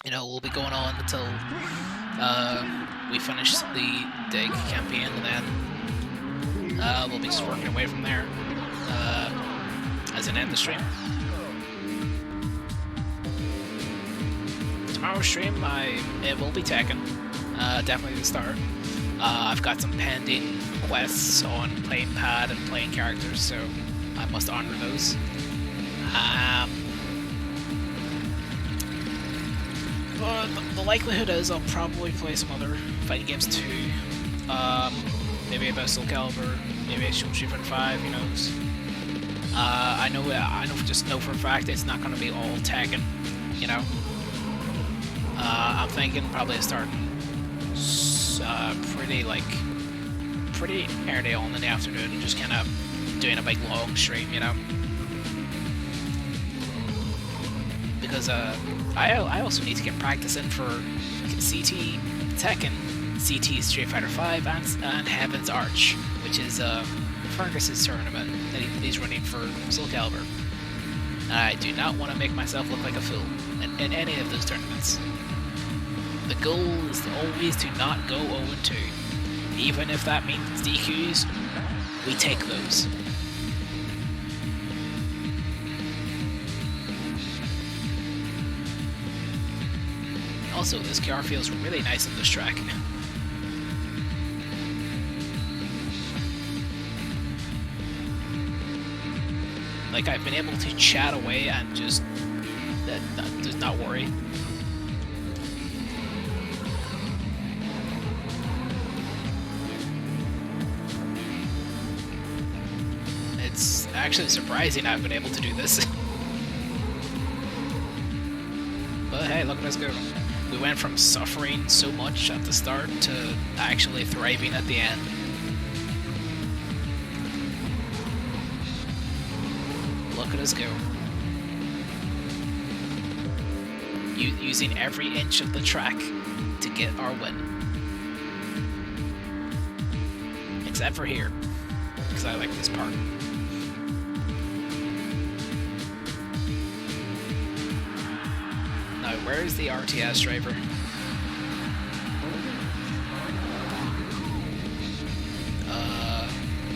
You know, we'll be going on until we finish the Dig campaign, and then we'll be just working away from there as an end the stream. Tomorrow's stream, it will be Tekken, definitely the start. I've got some pending quests on playing pad and playing characters, so I must honor those. But the likelihood is I'll probably play some other fighting games too. Maybe about Soul Calibur, maybe a Street Fighter 5, who knows. I just know for a fact it's not going to be all Tekken. you know. I'm thinking probably start pretty early on in the afternoon and just kind of doing a big long stream, you know. Because I also need to get practicing for CT Tekken, CT Street Fighter 5, and Heaven's Arch, which is Fergus's tournament that he's running for Soul Calibur. I do not want to make myself look like a fool in any of those tournaments. The goal is always to not go 0-2. Even if that means DQs, we take those. Also, this car feels really nice on this track. Like, I've been able to chat away and just not worry. It's actually surprising I've been able to do this. But hey, look at us go. We went from suffering so much at the start to actually thriving at the end. Look at us go. Using every inch of the track to get our win. Except for here, because I like this part. Now, where is the RTS driver?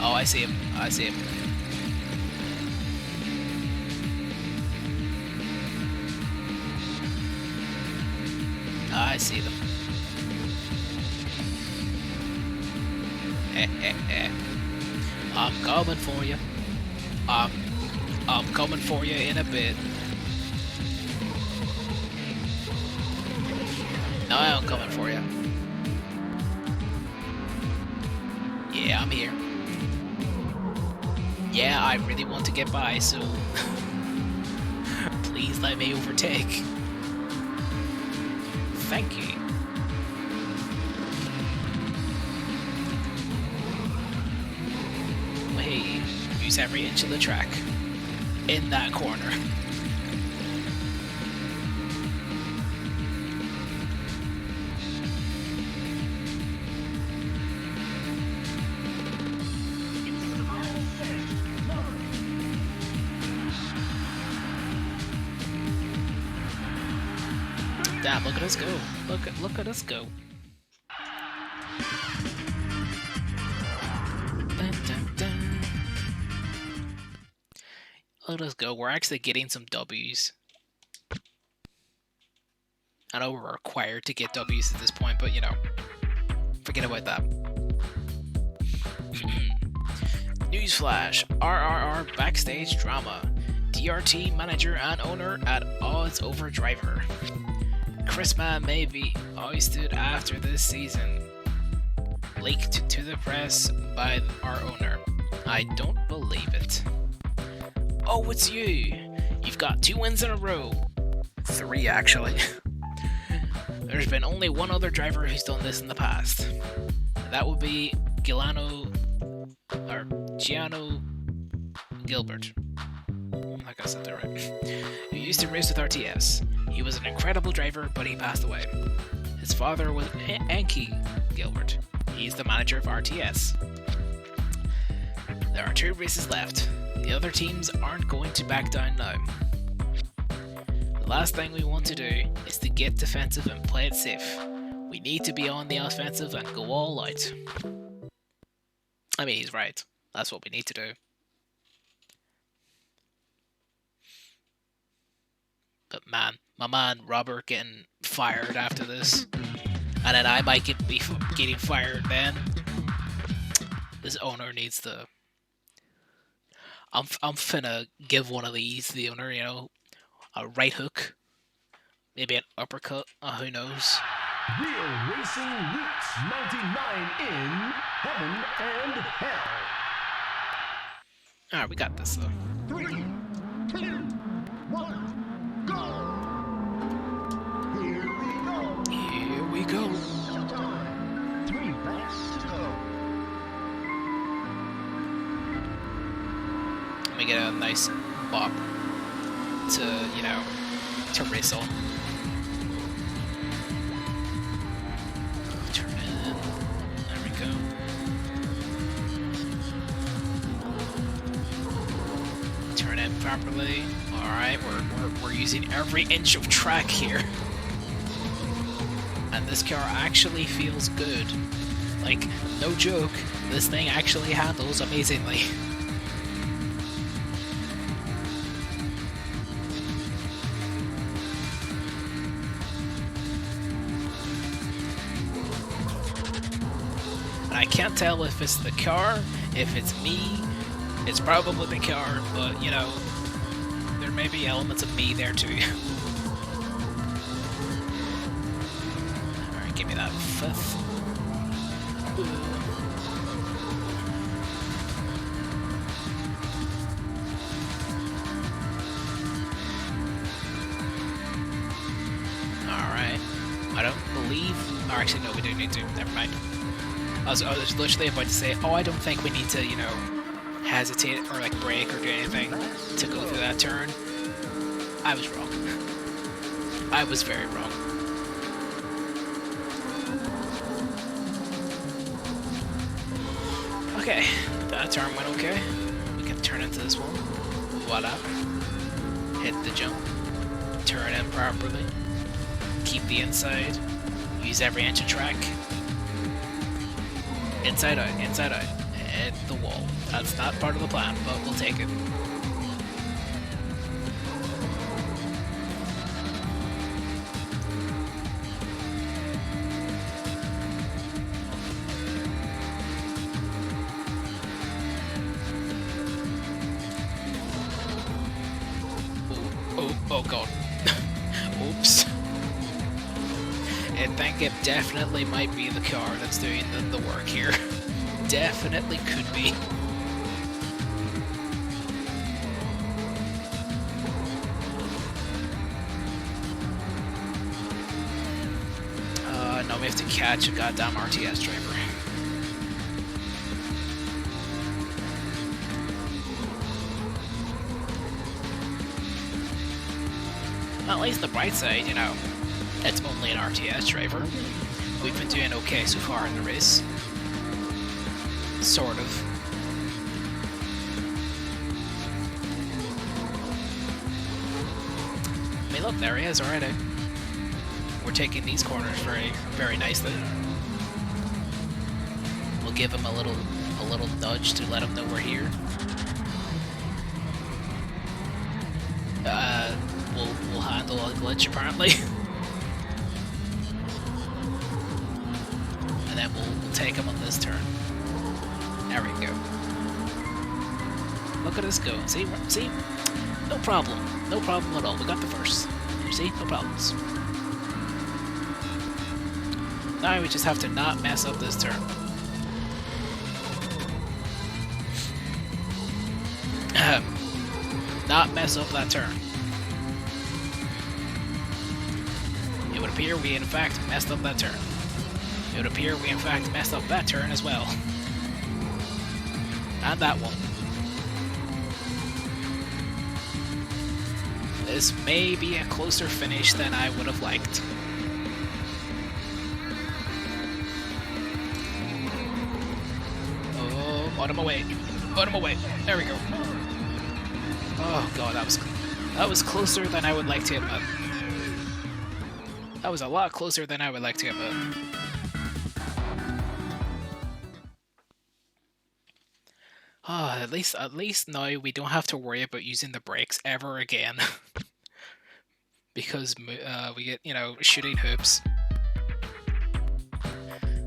Oh, I see him. I see him. I see them. I'm coming for you. I'm coming for you in a bit. No, I'm coming for you. Yeah, I'm here. Yeah, I really want to get by, so please let me overtake. Thank you. Hey, use every inch of the track in that corner. Damn, look at us go. Look at us go. Dun, dun, dun. Look at us go. We're actually getting some W's. I know we're required to get W's at this point, but you know, forget about that. Newsflash: RRR backstage drama. DRT manager and owner at odds over driver. Christmas may be ousted after this season. Leaked to the press by our owner. I don't believe it. Oh, it's you! You've got 2 wins in a row. 3, actually. There's been only one other driver who's done this in the past. That would be Giano Gilbert. Like I said that right. Who used to race with RTS. He was an incredible driver, but he passed away. His father was Anki Gilbert. He's the manager of RTS. There are 2 races left. The other teams aren't going to back down now. The last thing we want to do is to get defensive and play it safe. We need to be on the offensive and go all out. I mean, he's right. That's what we need to do. But man, my man Robert getting fired after this, and then I might be getting fired then. This owner needs to. I'm finna give one of these to the owner, you know, a right hook, maybe an uppercut. Who knows? Real Racing Roots 99 in Heaven and Hell. Alright, we got this though. 3, 2, 1, go! get a nice bop to, you know, to race on. Turn in. There we go. Turn in properly. Alright, we're using every inch of track here. And this car actually feels good. Like, no joke, this thing actually handles amazingly. And I can't tell if it's the car, if it's me. It's probably the car, but you know, there may be elements of me there too. Alright, give me that fifth. Alright. I don't believe... Oh, actually, no, we do need to. Never mind. I was literally about to say, oh, I don't think we need to, you know, hesitate or like brake or do anything to go through that turn. I was wrong. I was very wrong. Okay, that turn went okay. We can turn into this one. Voila. Hit the jump. Turn in properly. Keep the inside. Use every inch of track. Inside out, inside out. Hit the wall. That's not part of the plan, but we'll take it. Oh god. Oops. I think it definitely might be the car that's doing the work here. Definitely could be. No, we have to catch a goddamn RTS driver. At least the bright side, you know, it's only an RTS driver. We've been doing okay so far in the race. Sort of. I mean, look, there he is already. We're taking these corners very nicely. We'll give him a little nudge to let him know we're here. We'll handle a glitch apparently. And then we'll take him on this turn. There we go. Look at us go. See? No problem. No problem at all. We got the first. You see? No problems. Now we just have to not mess up this turn. Not mess up that turn. It would appear we in fact messed up that turn. It would appear we in fact messed up that turn as well. And that one. This may be a closer finish than I would have liked. Oh, out of my way. Out of my way. There we go. Oh god, that was closer than I would like to admit. That was a lot closer than I would like to admit. Oh, at least now we don't have to worry about using the brakes ever again. Because we get, you know, shooting hoops.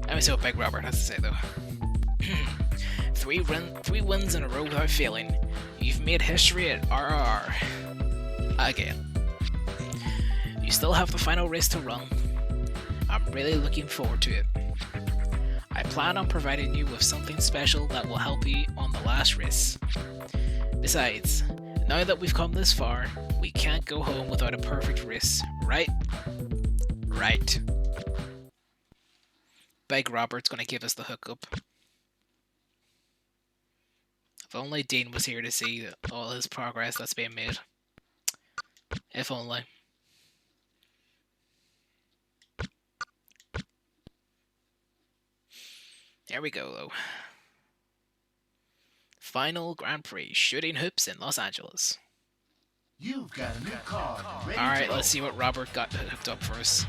Let me see what Big Robert has to say though. Three wins in a row without failing. You've made history at RRR. Again. You still have the final race to run. I'm really looking forward to it. I plan on providing you with something special that will help you on the last race. Besides, now that we've come this far, we can't go home without a perfect race, right? Right. Big Robert's gonna give us the hookup. If only Dean was here to see all his progress that's being made. If only. There we go, though. Final Grand Prix, shooting hoops in Los Angeles. You've got a new car ready Alright, to go. let's see what Robert got hooked up for us.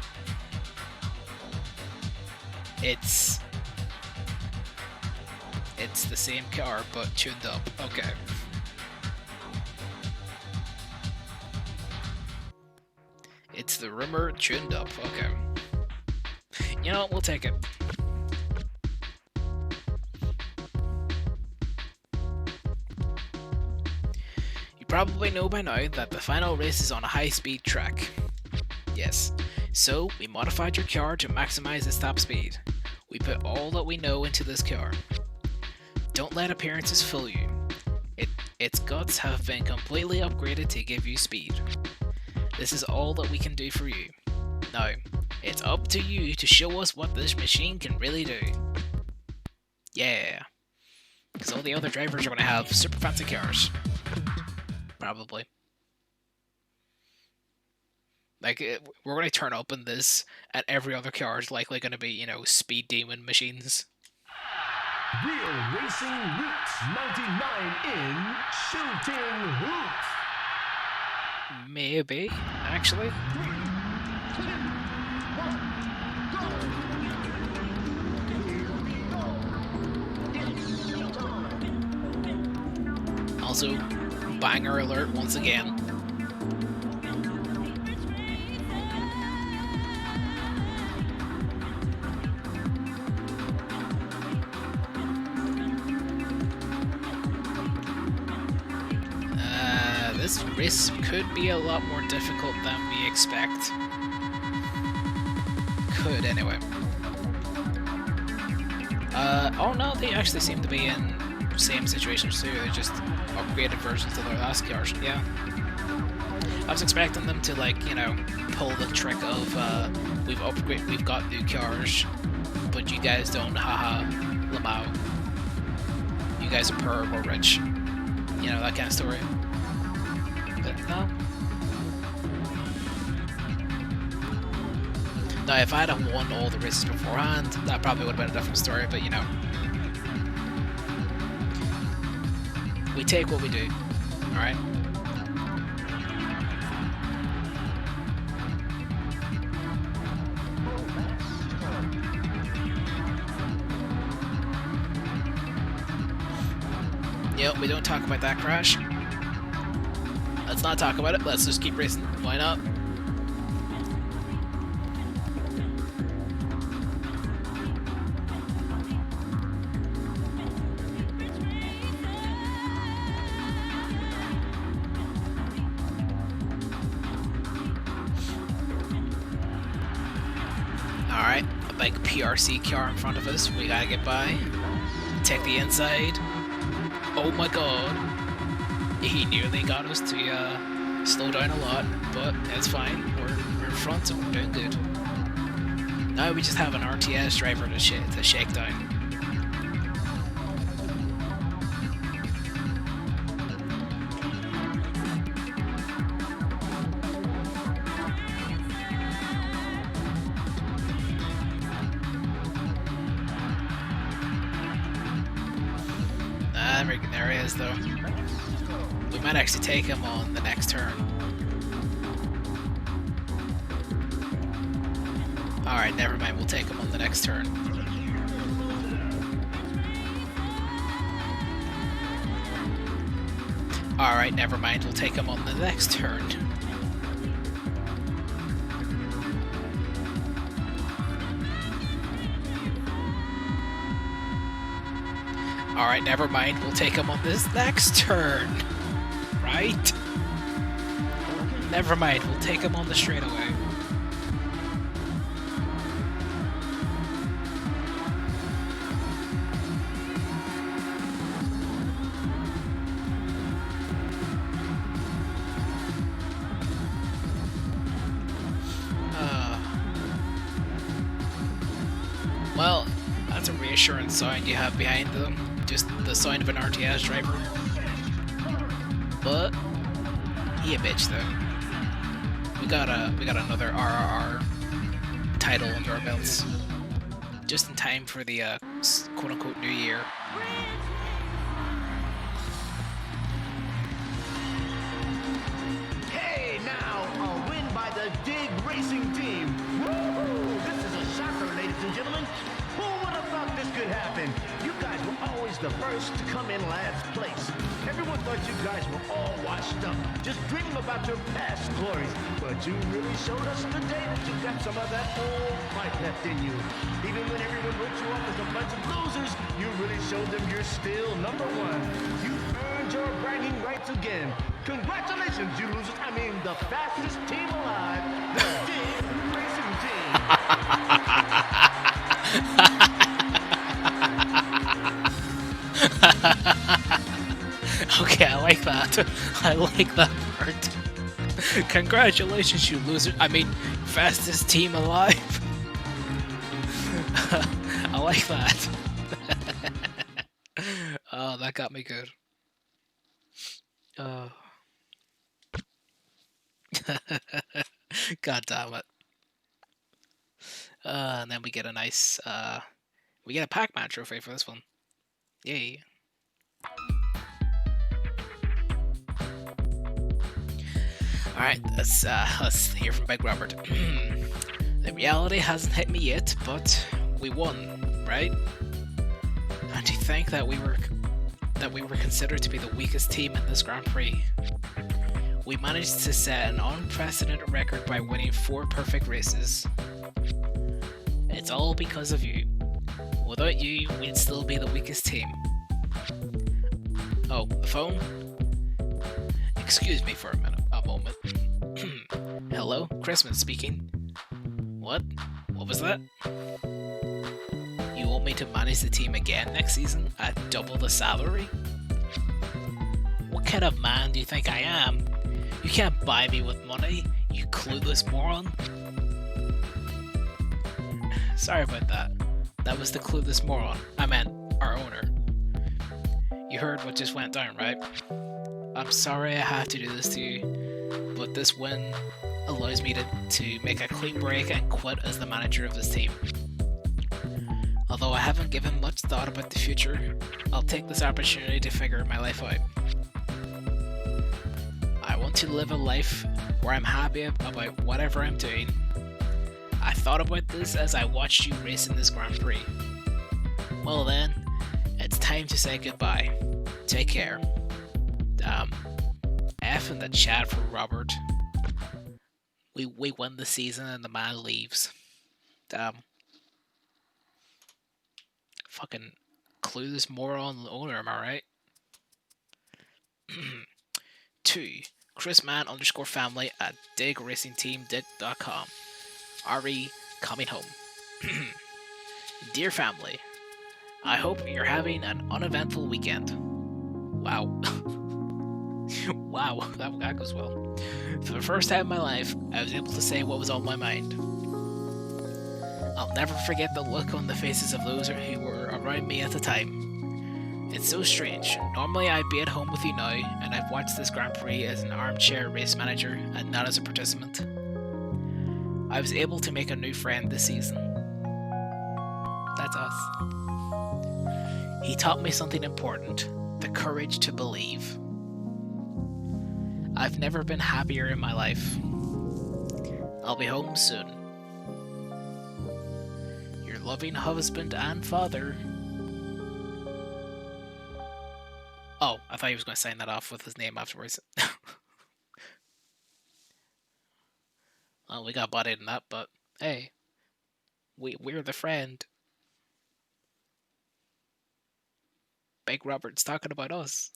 It's the same car, but tuned up. Okay. It's the rumor tuned up. Okay. You know what? We'll take it. You probably know by now that the final race is on a high-speed track. Yes. So, we modified your car to maximize its top speed. We put all that we know into this car. Don't let appearances fool you. Its guts have been completely upgraded to give you speed. This is all that we can do for you. Now, it's up to you to show us what this machine can really do. Yeah. Because all the other drivers are going to have super fancy cars. Probably. Like, we're going to turn up in this, and every other car is likely going to be, you know, speed demon machines. Real Racing Roots 99 in Shooting Hoops. Maybe, actually. Also, banger alert once again. This race could be a lot more difficult than we expect. Could, anyway. Oh no, they actually seem to be in the same situations too. They're just upgraded versions of their last cars. Yeah. I was expecting them to, like, you know, pull the trick of we've got new cars, but you guys don't. Haha, Lamau. You guys are poor or rich. You know, that kind of story. But no. Now, if I'd have won all the races beforehand, that probably would have been a different story, but you know. We take what we do, alright? Yep, we don't talk about that crash. Let's not talk about it, let's just keep racing. Why not? Alright, a big PRC car in front of us. We gotta get by. Take the inside. Oh my god. He nearly got us to slow down a lot, but it's fine. We're in front, so we're doing good. Now we just have an RTS driver to shake down. There he is, though. We might actually take him on the next turn. Alright, never mind, we'll take him on the next turn. Alright, never mind, we'll take him on the next turn. Alright, never mind, we'll take him on this next turn. Right? Never mind, we'll take him on the straightaway. Well, that's a reassuring sound you have behind them. Just the sound of an RTS driver. But he a bitch though. We got another RRR title under our belts, just in time for the quote unquote new year. Hey, now, a win by the Dig Racing team. Woo-hoo! This is a shocker, ladies and gentlemen. Who would have thought this could happen? You guys were always the first to come in last place. Everyone thought you guys were all washed up, just dreaming about your past glories. But you really showed us today that you got some of that old fight left in you. Even when everyone wrote you off as a bunch of losers, you really showed them you're still number one. You earned your bragging rights again. Congratulations, you losers. I mean, the fastest team alive, the Dig Racing Team. Okay, I like that. I like that part. Congratulations, you loser. I mean, fastest team alive. I like that. Oh, that got me good. Oh. God damn it. And then we get a nice, we get a Pac-Man trophy for this one. Yay. Alright, let's hear from Big Robert. The reality hasn't hit me yet, but we won, right? And to think that we were considered to be the weakest team in this Grand Prix. We managed to set an unprecedented record by winning 4 perfect races. It's all because of you. Without you, we'd still be the weakest team. Oh, the phone? Excuse me for a moment. Hello, Christmas speaking. What? What was that? You want me to manage the team again next season at double the salary? What kind of man do you think I am? You can't buy me with money, you clueless moron. Sorry about that. That was the clueless moron. I meant our owner. You heard what just went down, right? I'm sorry I have to do this to you, but this win allows me to make a clean break and quit as the manager of this team. Although I haven't given much thought about the future, I'll take this opportunity to figure my life out. I want to live a life where I'm happy about whatever I'm doing. I thought about this as I watched you race in this Grand Prix. Well then, it's time to say goodbye. Take care. F in the chat for Robert. We win the season and the man leaves. Fucking clueless moron owner, am I right? 2. ChrisMan_family at digracingteamdig.com. RE coming home. Dear family, I hope you're having an uneventful weekend. Wow. Wow, that goes well. For the first time in my life, I was able to say what was on my mind. I'll never forget the look on the faces of those who were around me at the time. It's so strange. Normally I'd be at home with you now, and I've watched this Grand Prix as an armchair race manager and not as a participant. I was able to make a new friend this season. That's us. He taught me something important, the courage to believe. I've never been happier in my life. I'll be home soon. Your loving husband and father. Oh, I thought he was going to sign that off with his name afterwards. Well, we got butted in that, but hey, we're the friend. Big Robert's talking about us.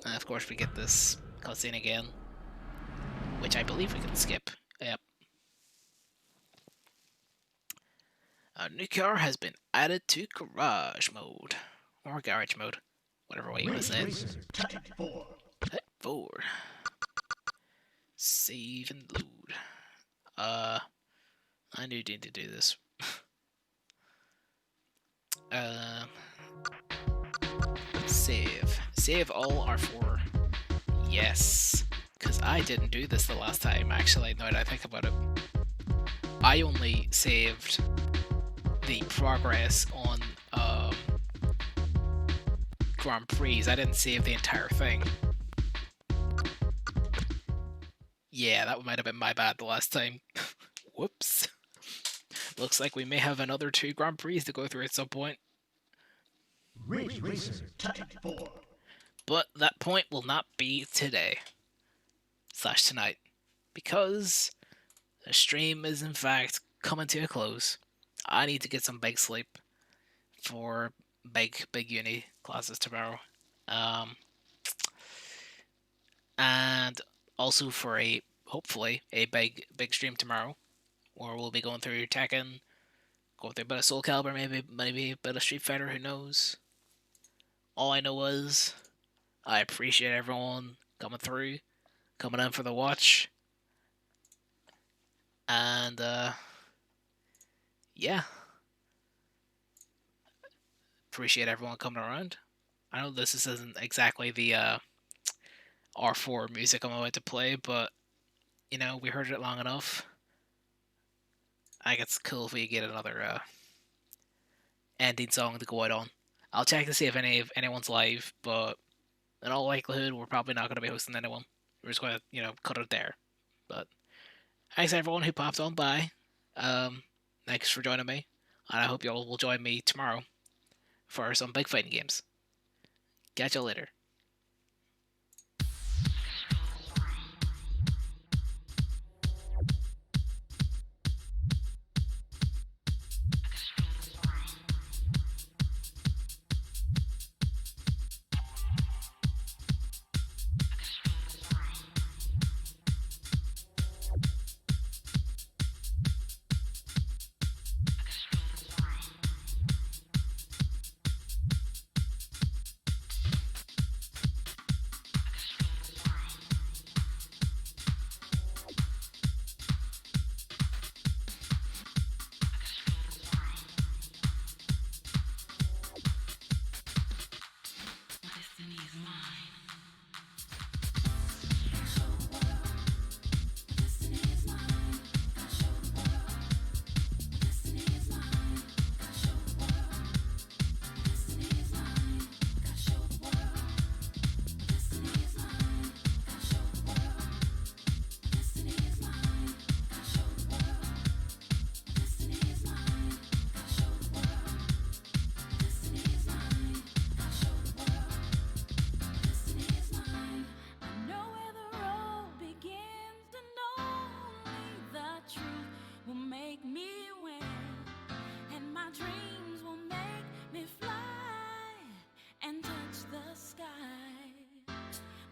And of course we get this cutscene again, which I believe we can skip. Yep. A new car has been added to garage mode. Or garage mode. Whatever way you want to say it. Type 4. Type 4. Save and load. I need to do this. Save. Save all R4. Yes. Because I didn't do this the last time, actually, now that I think about it. I only saved the progress on Grand Prix. I didn't save the entire thing. Yeah, that might have been my bad the last time. Whoops. Looks like we may have another 2 Grand Prix to go through at some point. Ridge Racer Type 4. But that point will not be today. / tonight. Because the stream is in fact coming to a close. I need to get some big sleep for big uni classes tomorrow. And also for hopefully a big stream tomorrow, where we'll be going through Tekken, going through a bit of Soul Calibur, maybe a bit of Street Fighter, who knows. All I know is I appreciate everyone coming through, coming in for the watch, and yeah, appreciate everyone coming around. I know this isn't exactly the R4 music I'm about to play, but you know, we heard it long enough. I think it's cool if we get another ending song to go out on. I'll check to see if anyone's live, but in all likelihood, we're probably not going to be hosting anyone. We're just going to, cut it there. But thanks everyone who popped on by. Thanks for joining me, and I hope you all will join me tomorrow for some big fighting games. Catch you later.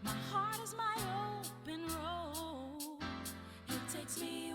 My heart is my open road. It takes me